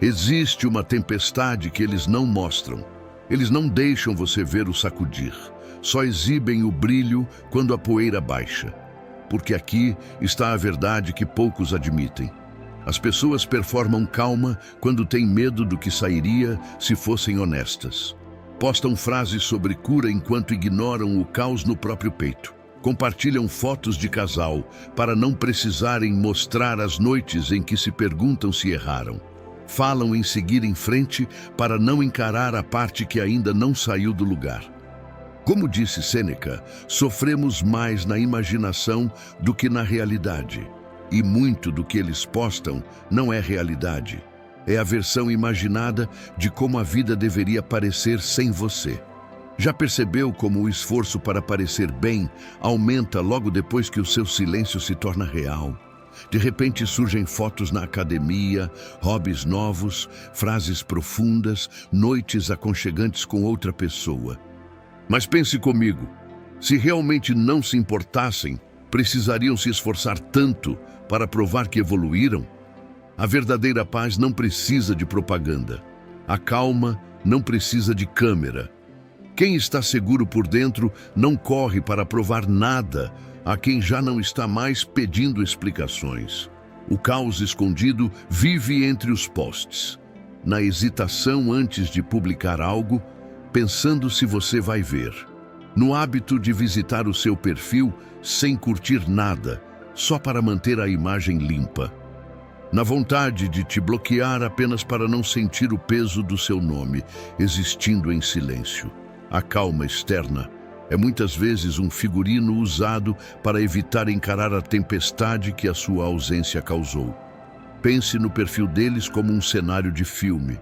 Existe uma tempestade que eles não mostram. Eles não deixam você ver o sacudir. Só exibem o brilho quando a poeira baixa. Porque aqui está a verdade que poucos admitem. As pessoas performam calma quando têm medo do que sairia se fossem honestas. Postam frases sobre cura enquanto ignoram o caos no próprio peito. Compartilham fotos de casal para não precisarem mostrar as noites em que se perguntam se erraram. Falam em seguir em frente para não encarar a parte que ainda não saiu do lugar. Como disse Sêneca, sofremos mais na imaginação do que na realidade. E muito do que eles postam não é realidade. É a versão imaginada de como a vida deveria parecer sem você. Já percebeu como o esforço para parecer bem aumenta logo depois que o seu silêncio se torna real? De repente surgem fotos na academia, hobbies novos, frases profundas, noites aconchegantes com outra pessoa. Mas pense comigo, se realmente não se importassem, precisariam se esforçar tanto para provar que evoluíram? A verdadeira paz não precisa de propaganda. A calma não precisa de câmera. Quem está seguro por dentro não corre para provar nada a quem já não está mais pedindo explicações. O caos escondido vive entre os posts, na hesitação antes de publicar algo, pensando se você vai ver. No hábito de visitar o seu perfil sem curtir nada, só para manter a imagem limpa. Na vontade de te bloquear apenas para não sentir o peso do seu nome, existindo em silêncio. A calma externa é muitas vezes um figurino usado para evitar encarar a tempestade que a sua ausência causou. Pense no perfil deles como um cenário de filme.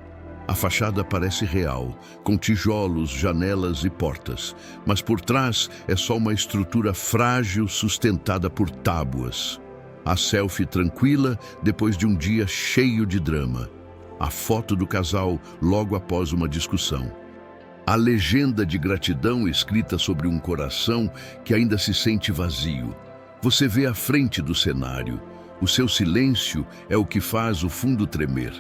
A fachada parece real, com tijolos, janelas e portas, mas por trás é só uma estrutura frágil sustentada por tábuas. A selfie tranquila depois de um dia cheio de drama. A foto do casal logo após uma discussão. A legenda de gratidão escrita sobre um coração que ainda se sente vazio. Você vê à frente do cenário. O seu silêncio é o que faz o fundo tremer.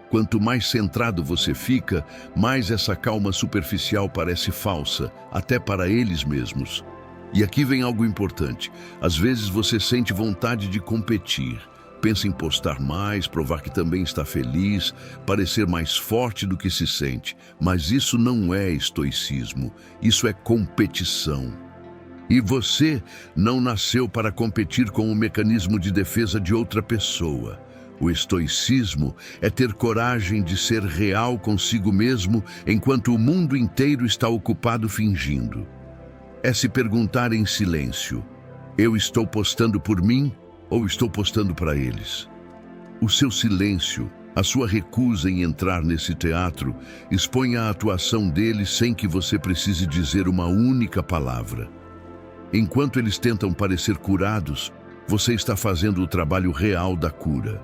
Quanto mais centrado você fica, mais essa calma superficial parece falsa, até para eles mesmos. E aqui vem algo importante. Às vezes você sente vontade de competir. Pensa em postar mais, provar que também está feliz, parecer mais forte do que se sente. Mas isso não é estoicismo, isso é competição. E você não nasceu para competir com o mecanismo de defesa de outra pessoa. O estoicismo é ter coragem de ser real consigo mesmo enquanto o mundo inteiro está ocupado fingindo. É se perguntar em silêncio: eu estou postando por mim ou estou postando para eles? O seu silêncio, a sua recusa em entrar nesse teatro, expõe a atuação deles sem que você precise dizer uma única palavra. Enquanto eles tentam parecer curados, você está fazendo o trabalho real da cura.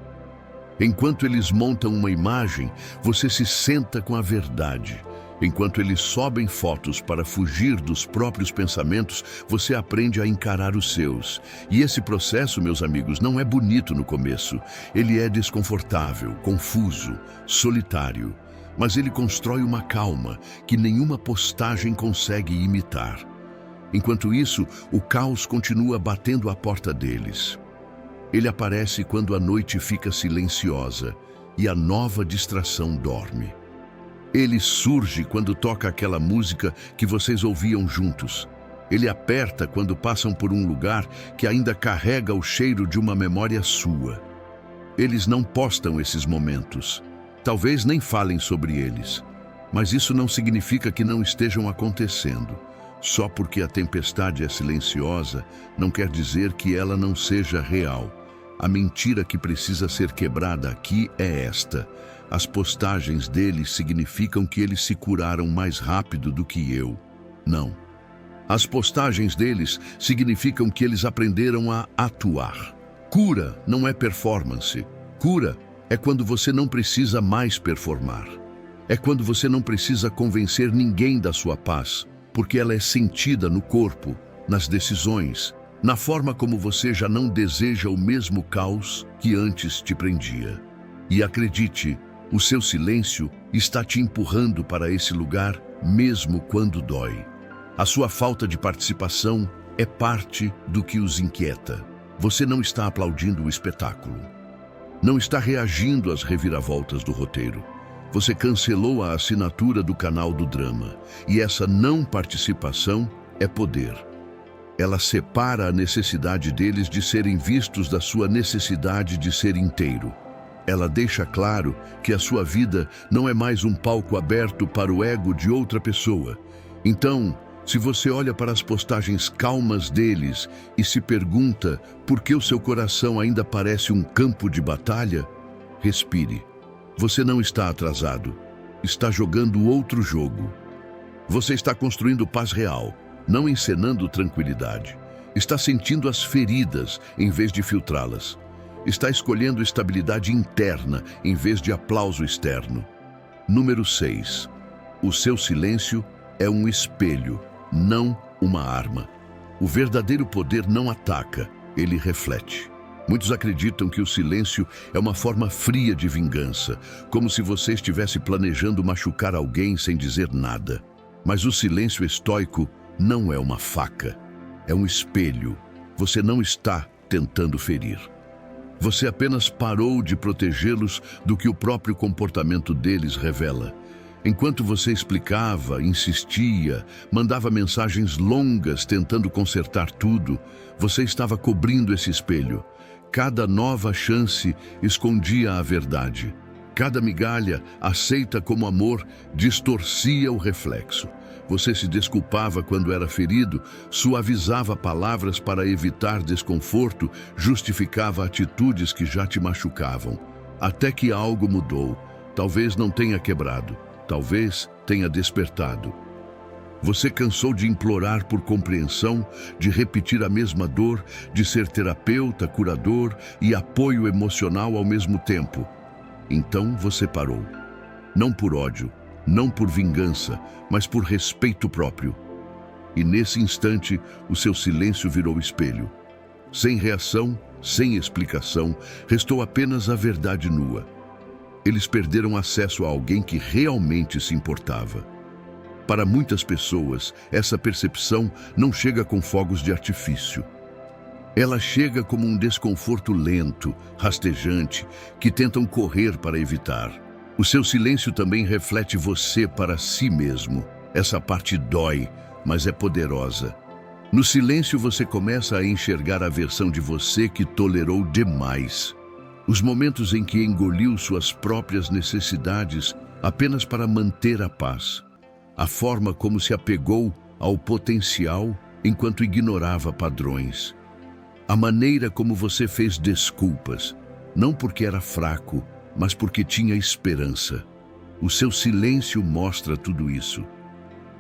Enquanto eles montam uma imagem, você se senta com a verdade. Enquanto eles sobem fotos para fugir dos próprios pensamentos, você aprende a encarar os seus. E esse processo, meus amigos, não é bonito no começo. Ele é desconfortável, confuso, solitário. Mas ele constrói uma calma que nenhuma postagem consegue imitar. Enquanto isso, o caos continua batendo à porta deles. Ele aparece quando a noite fica silenciosa e a nova distração dorme. Ele surge quando toca aquela música que vocês ouviam juntos. Ele aperta quando passam por um lugar que ainda carrega o cheiro de uma memória sua. Eles não postam esses momentos. Talvez nem falem sobre eles. Mas isso não significa que não estejam acontecendo. Só porque a tempestade é silenciosa, não quer dizer que ela não seja real. A mentira que precisa ser quebrada aqui é esta. As postagens deles significam que eles se curaram mais rápido do que eu. Não. As postagens deles significam que eles aprenderam a atuar. Cura não é performance. Cura é quando você não precisa mais performar. É quando você não precisa convencer ninguém da sua paz, porque ela é sentida no corpo, nas decisões, na forma como você já não deseja o mesmo caos que antes te prendia. E acredite, o seu silêncio está te empurrando para esse lugar mesmo quando dói. A sua falta de participação é parte do que os inquieta. Você não está aplaudindo o espetáculo. Não está reagindo às reviravoltas do roteiro. Você cancelou a assinatura do canal do drama. E essa não participação é poder. Ela separa a necessidade deles de serem vistos da sua necessidade de ser inteiro. Ela deixa claro que a sua vida não é mais um palco aberto para o ego de outra pessoa. Então, se você olha para as postagens calmas deles e se pergunta por que o seu coração ainda parece um campo de batalha, respire. Você não está atrasado. Está jogando outro jogo. Você está construindo paz real, não encenando tranquilidade. Está sentindo as feridas em vez de filtrá-las. Está escolhendo estabilidade interna em vez de aplauso externo. Número 6. O seu silêncio é um espelho, não uma arma. O verdadeiro poder não ataca, ele reflete. Muitos acreditam que o silêncio é uma forma fria de vingança, como se você estivesse planejando machucar alguém sem dizer nada. Mas o silêncio estoico não é uma faca, é um espelho. Você não está tentando ferir. Você apenas parou de protegê-los do que o próprio comportamento deles revela. Enquanto você explicava, insistia, mandava mensagens longas tentando consertar tudo, você estava cobrindo esse espelho. Cada nova chance escondia a verdade. Cada migalha, aceita como amor, distorcia o reflexo. Você se desculpava quando era ferido, suavizava palavras para evitar desconforto, justificava atitudes que já te machucavam. Até que algo mudou. Talvez não tenha quebrado, talvez tenha despertado. Você cansou de implorar por compreensão, de repetir a mesma dor, de ser terapeuta, curador e apoio emocional ao mesmo tempo. Então você parou. Não por ódio, não por vingança, mas por respeito próprio. E nesse instante, o seu silêncio virou espelho. Sem reação, sem explicação, restou apenas a verdade nua. Eles perderam acesso a alguém que realmente se importava. Para muitas pessoas, essa percepção não chega com fogos de artifício. Ela chega como um desconforto lento, rastejante, que tentam correr para evitar. O seu silêncio também reflete você para si mesmo. Essa parte dói, mas é poderosa. No silêncio você começa a enxergar a versão de você que tolerou demais. Os momentos em que engoliu suas próprias necessidades apenas para manter a paz. A forma como se apegou ao potencial enquanto ignorava padrões. A maneira como você fez desculpas, não porque era fraco, mas porque tinha esperança. O seu silêncio mostra tudo isso.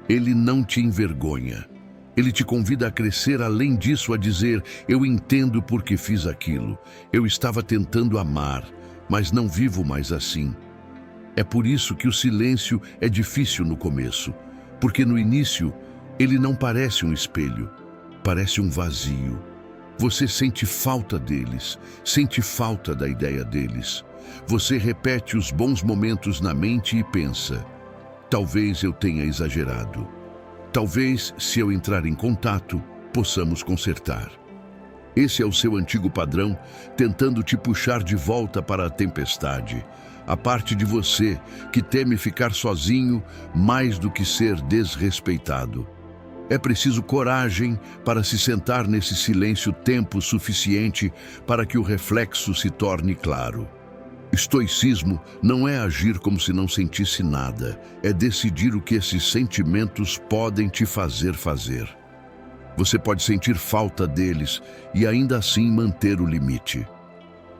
Ele não te envergonha. Ele te convida a crescer além disso, a dizer: eu entendo por que fiz aquilo. Eu estava tentando amar, mas não vivo mais assim. É por isso que o silêncio é difícil no começo, porque no início ele não parece um espelho, parece um vazio. Você sente falta deles, sente falta da ideia deles. Você repete os bons momentos na mente e pensa: talvez eu tenha exagerado. Talvez, se eu entrar em contato, possamos consertar. Esse é o seu antigo padrão, tentando te puxar de volta para a tempestade. A parte de você que teme ficar sozinho mais do que ser desrespeitado. É preciso coragem para se sentar nesse silêncio tempo suficiente para que o reflexo se torne claro. Estoicismo não é agir como se não sentisse nada, é decidir o que esses sentimentos podem te fazer fazer. Você pode sentir falta deles e ainda assim manter o limite.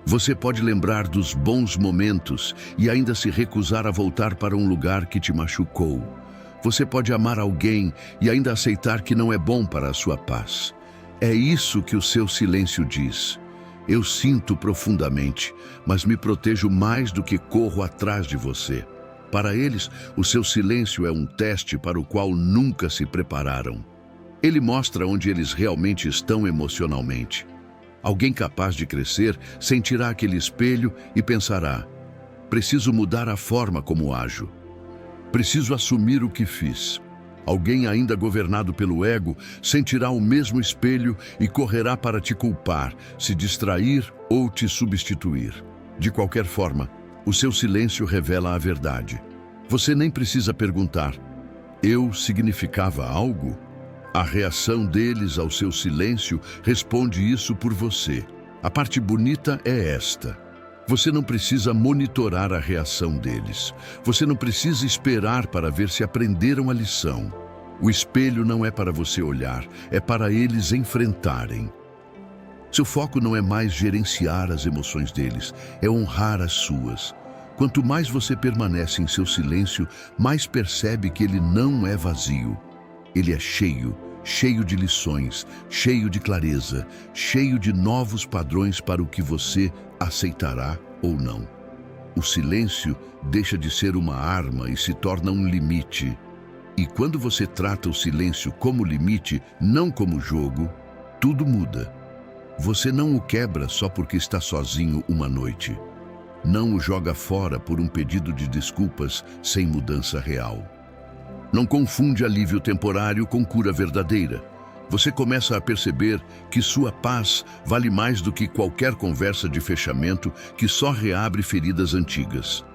Você pode lembrar dos bons momentos e ainda se recusar a voltar para um lugar que te machucou. Você pode amar alguém e ainda aceitar que não é bom para a sua paz. É isso que o seu silêncio diz. Eu sinto profundamente, mas me protejo mais do que corro atrás de você. Para eles, o seu silêncio é um teste para o qual nunca se prepararam. Ele mostra onde eles realmente estão emocionalmente. Alguém capaz de crescer sentirá aquele espelho e pensará: preciso mudar a forma como ajo. Preciso assumir o que fiz. Alguém ainda governado pelo ego sentirá o mesmo espelho e correrá para te culpar, se distrair ou te substituir. De qualquer forma, o seu silêncio revela a verdade. Você nem precisa perguntar: eu significava algo? A reação deles ao seu silêncio responde isso por você. A parte bonita é esta: você não precisa monitorar a reação deles. Você não precisa esperar para ver se aprenderam a lição. O espelho não é para você olhar, é para eles enfrentarem. Seu foco não é mais gerenciar as emoções deles, é honrar as suas. Quanto mais você permanece em seu silêncio, mais percebe que ele não é vazio. Ele é cheio, cheio de lições, cheio de clareza, cheio de novos padrões para o que você aceitará ou não. O silêncio deixa de ser uma arma e se torna um limite. E quando você trata o silêncio como limite, não como jogo, tudo muda. Você não o quebra só porque está sozinho uma noite. Não o joga fora por um pedido de desculpas sem mudança real. Não confunde alívio temporário com cura verdadeira. Você começa a perceber que sua paz vale mais do que qualquer conversa de fechamento que só reabre feridas antigas.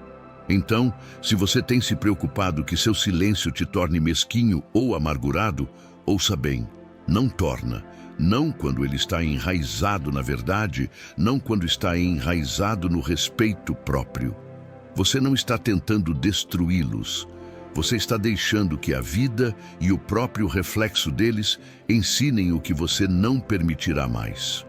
Então, se você tem se preocupado que seu silêncio te torne mesquinho ou amargurado, ouça bem: não torna. Não quando ele está enraizado na verdade, não quando está enraizado no respeito próprio. Você não está tentando destruí-los. Você está deixando que a vida e o próprio reflexo deles ensinem o que você não permitirá mais.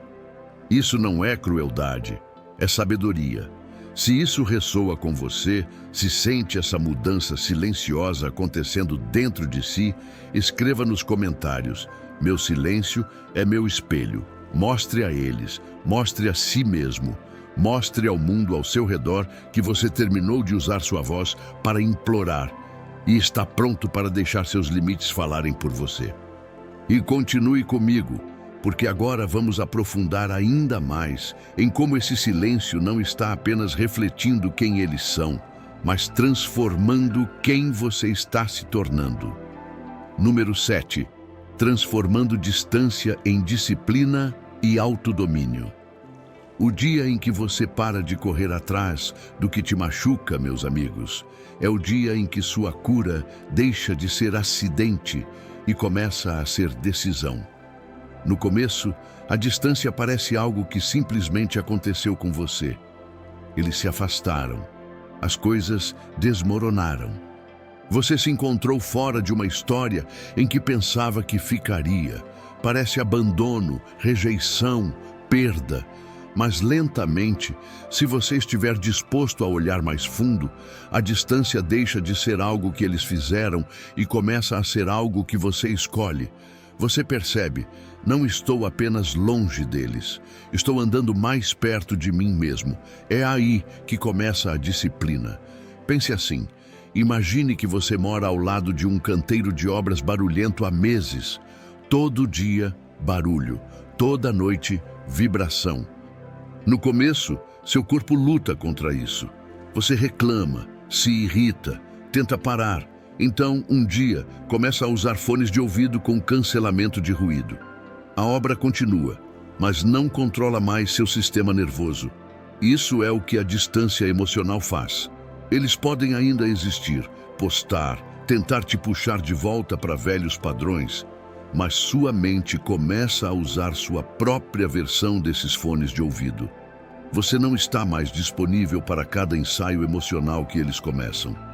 Isso não é crueldade, é sabedoria. Se isso ressoa com você, se sente essa mudança silenciosa acontecendo dentro de si, escreva nos comentários: meu silêncio é meu espelho. Mostre a eles, mostre a si mesmo, mostre ao mundo ao seu redor que você terminou de usar sua voz para implorar e está pronto para deixar seus limites falarem por você. E continue comigo, porque agora vamos aprofundar ainda mais em como esse silêncio não está apenas refletindo quem eles são, mas transformando quem você está se tornando. Número 7. Transformando distância em disciplina e autodomínio. O dia em que você para de correr atrás do que te machuca, meus amigos, é o dia em que sua cura deixa de ser acidente e começa a ser decisão. No começo, a distância parece algo que simplesmente aconteceu com você. Eles se afastaram. As coisas desmoronaram. Você se encontrou fora de uma história em que pensava que ficaria. Parece abandono, rejeição, perda. Mas lentamente, se você estiver disposto a olhar mais fundo, a distância deixa de ser algo que eles fizeram e começa a ser algo que você escolhe. Você percebe, não estou apenas longe deles, estou andando mais perto de mim mesmo. É aí que começa a disciplina. Pense assim, imagine que você mora ao lado de um canteiro de obras barulhento há meses. Todo dia, barulho. Toda noite, vibração. No começo, seu corpo luta contra isso. Você reclama, se irrita, tenta parar. Então, um dia, começa a usar fones de ouvido com cancelamento de ruído. A obra continua, mas não controla mais seu sistema nervoso. Isso é o que a distância emocional faz. Eles podem ainda existir, postar, tentar te puxar de volta para velhos padrões, mas sua mente começa a usar sua própria versão desses fones de ouvido. Você não está mais disponível para cada ensaio emocional que eles começam.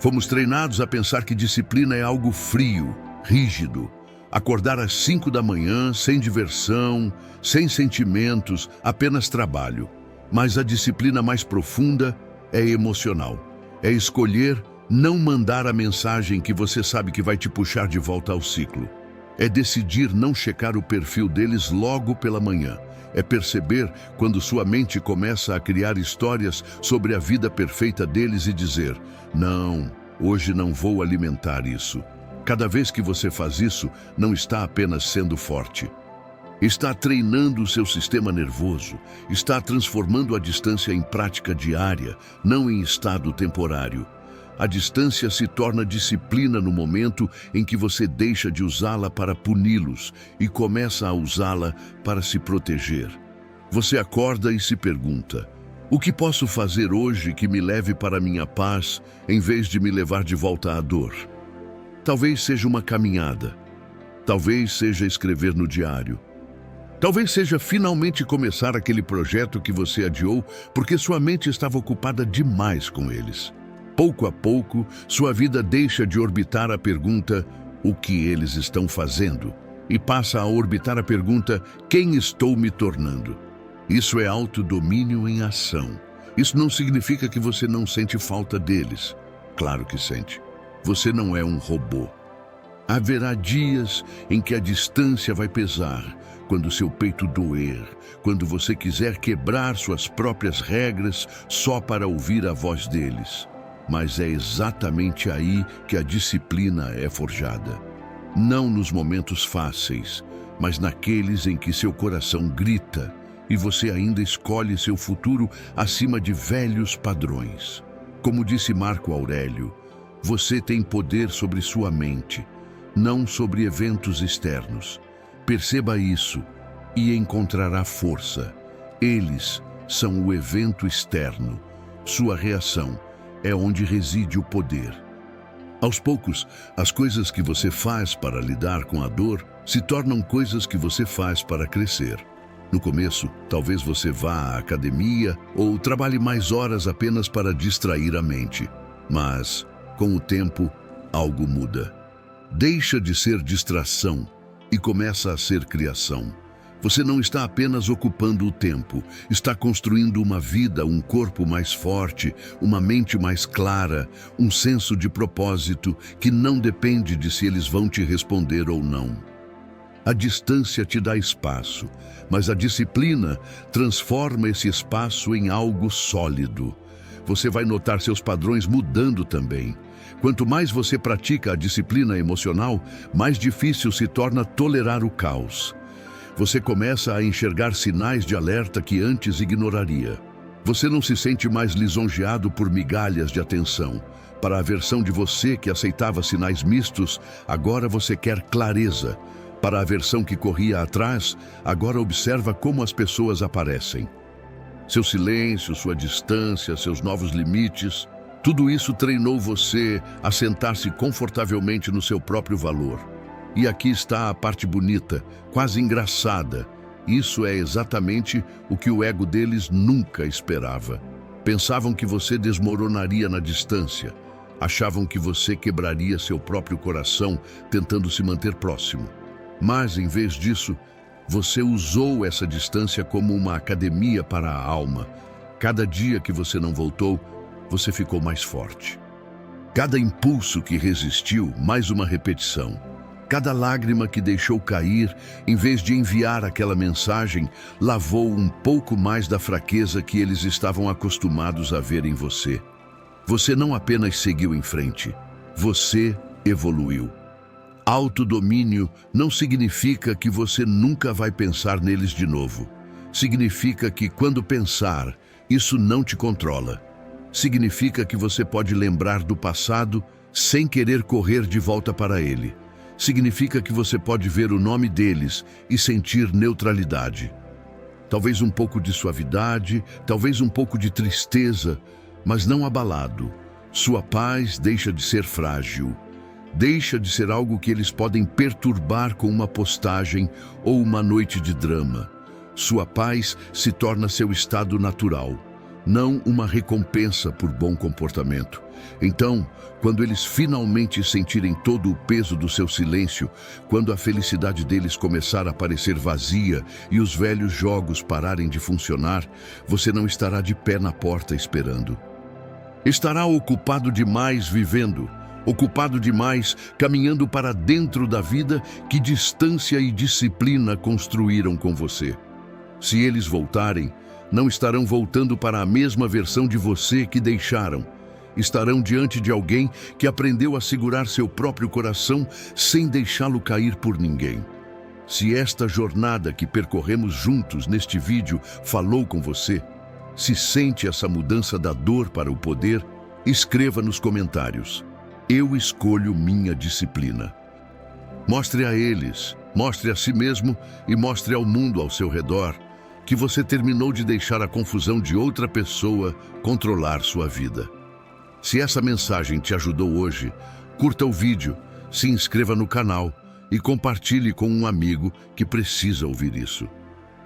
Fomos treinados a pensar que disciplina é algo frio, rígido. Acordar às 5 da manhã, sem diversão, sem sentimentos, apenas trabalho. Mas a disciplina mais profunda é emocional. É escolher não mandar a mensagem que você sabe que vai te puxar de volta ao ciclo. É decidir não checar o perfil deles logo pela manhã. É perceber quando sua mente começa a criar histórias sobre a vida perfeita deles e dizer: não, hoje não vou alimentar isso. Cada vez que você faz isso, não está apenas sendo forte. Está treinando o seu sistema nervoso, está transformando a distância em prática diária, não em estado temporário. A distância se torna disciplina no momento em que você deixa de usá-la para puni-los e começa a usá-la para se proteger. Você acorda e se pergunta: o que posso fazer hoje que me leve para a minha paz, em vez de me levar de volta à dor? Talvez seja uma caminhada. Talvez seja escrever no diário. Talvez seja finalmente começar aquele projeto que você adiou porque sua mente estava ocupada demais com eles. Pouco a pouco, sua vida deixa de orbitar a pergunta: o que eles estão fazendo? E passa a orbitar a pergunta: quem estou me tornando? Isso é autodomínio em ação. Isso não significa que você não sente falta deles. Claro que sente. Você não é um robô. Haverá dias em que a distância vai pesar, quando seu peito doer, quando você quiser quebrar suas próprias regras só para ouvir a voz deles. Mas é exatamente aí que a disciplina é forjada. Não nos momentos fáceis, mas naqueles em que seu coração grita e você ainda escolhe seu futuro acima de velhos padrões. Como disse Marco Aurélio, você tem poder sobre sua mente, não sobre eventos externos. Perceba isso e encontrará força. Eles são o evento externo. Sua reação é onde reside o poder. Aos poucos, as coisas que você faz para lidar com a dor se tornam coisas que você faz para crescer. No começo, talvez você vá à academia ou trabalhe mais horas apenas para distrair a mente. Mas, com o tempo, algo muda. Deixa de ser distração e começa a ser criação. Você não está apenas ocupando o tempo, está construindo uma vida, um corpo mais forte, uma mente mais clara, um senso de propósito que não depende de se eles vão te responder ou não. A distância te dá espaço, mas a disciplina transforma esse espaço em algo sólido. Você vai notar seus padrões mudando também. Quanto mais você pratica a disciplina emocional, mais difícil se torna tolerar o caos. Você começa a enxergar sinais de alerta que antes ignoraria. Você não se sente mais lisonjeado por migalhas de atenção. Para a versão de você que aceitava sinais mistos, agora você quer clareza. Para a versão que corria atrás, agora observa como as pessoas aparecem. Seu silêncio, sua distância, seus novos limites, tudo isso treinou você a sentar-se confortavelmente no seu próprio valor. E aqui está a parte bonita, quase engraçada. Isso é exatamente o que o ego deles nunca esperava. Pensavam que você desmoronaria na distância. Achavam que você quebraria seu próprio coração tentando se manter próximo. Mas, em vez disso, você usou essa distância como uma academia para a alma. Cada dia que você não voltou, você ficou mais forte. Cada impulso que resistiu, mais uma repetição. Cada lágrima que deixou cair, em vez de enviar aquela mensagem, lavou um pouco mais da fraqueza que eles estavam acostumados a ver em você. Você não apenas seguiu em frente, você evoluiu. Autodomínio não significa que você nunca vai pensar neles de novo. Significa que, quando pensar, isso não te controla. Significa que você pode lembrar do passado sem querer correr de volta para ele. Significa que você pode ver o nome deles e sentir neutralidade. Talvez um pouco de suavidade, talvez um pouco de tristeza, mas não abalado. Sua paz deixa de ser frágil. Deixa de ser algo que eles podem perturbar com uma postagem ou uma noite de drama. Sua paz se torna seu estado natural, não uma recompensa por bom comportamento. Então, quando eles finalmente sentirem todo o peso do seu silêncio, quando a felicidade deles começar a parecer vazia e os velhos jogos pararem de funcionar, você não estará de pé na porta esperando. Estará ocupado demais vivendo, ocupado demais caminhando para dentro da vida que distância e disciplina construíram com você. Se eles voltarem, não estarão voltando para a mesma versão de você que deixaram. Estarão diante de alguém que aprendeu a segurar seu próprio coração sem deixá-lo cair por ninguém. Se esta jornada que percorremos juntos neste vídeo falou com você, se sente essa mudança da dor para o poder, escreva nos comentários: eu escolho minha disciplina. Mostre a eles, mostre a si mesmo e mostre ao mundo ao seu redor que você terminou de deixar a confusão de outra pessoa controlar sua vida. Se essa mensagem te ajudou hoje, curta o vídeo, se inscreva no canal e compartilhe com um amigo que precisa ouvir isso.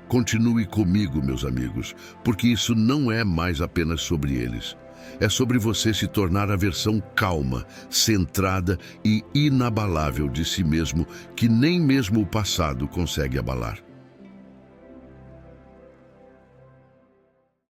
Continue comigo, meus amigos, porque isso não é mais apenas sobre eles. É sobre você se tornar a versão calma, centrada e inabalável de si mesmo que nem mesmo o passado consegue abalar.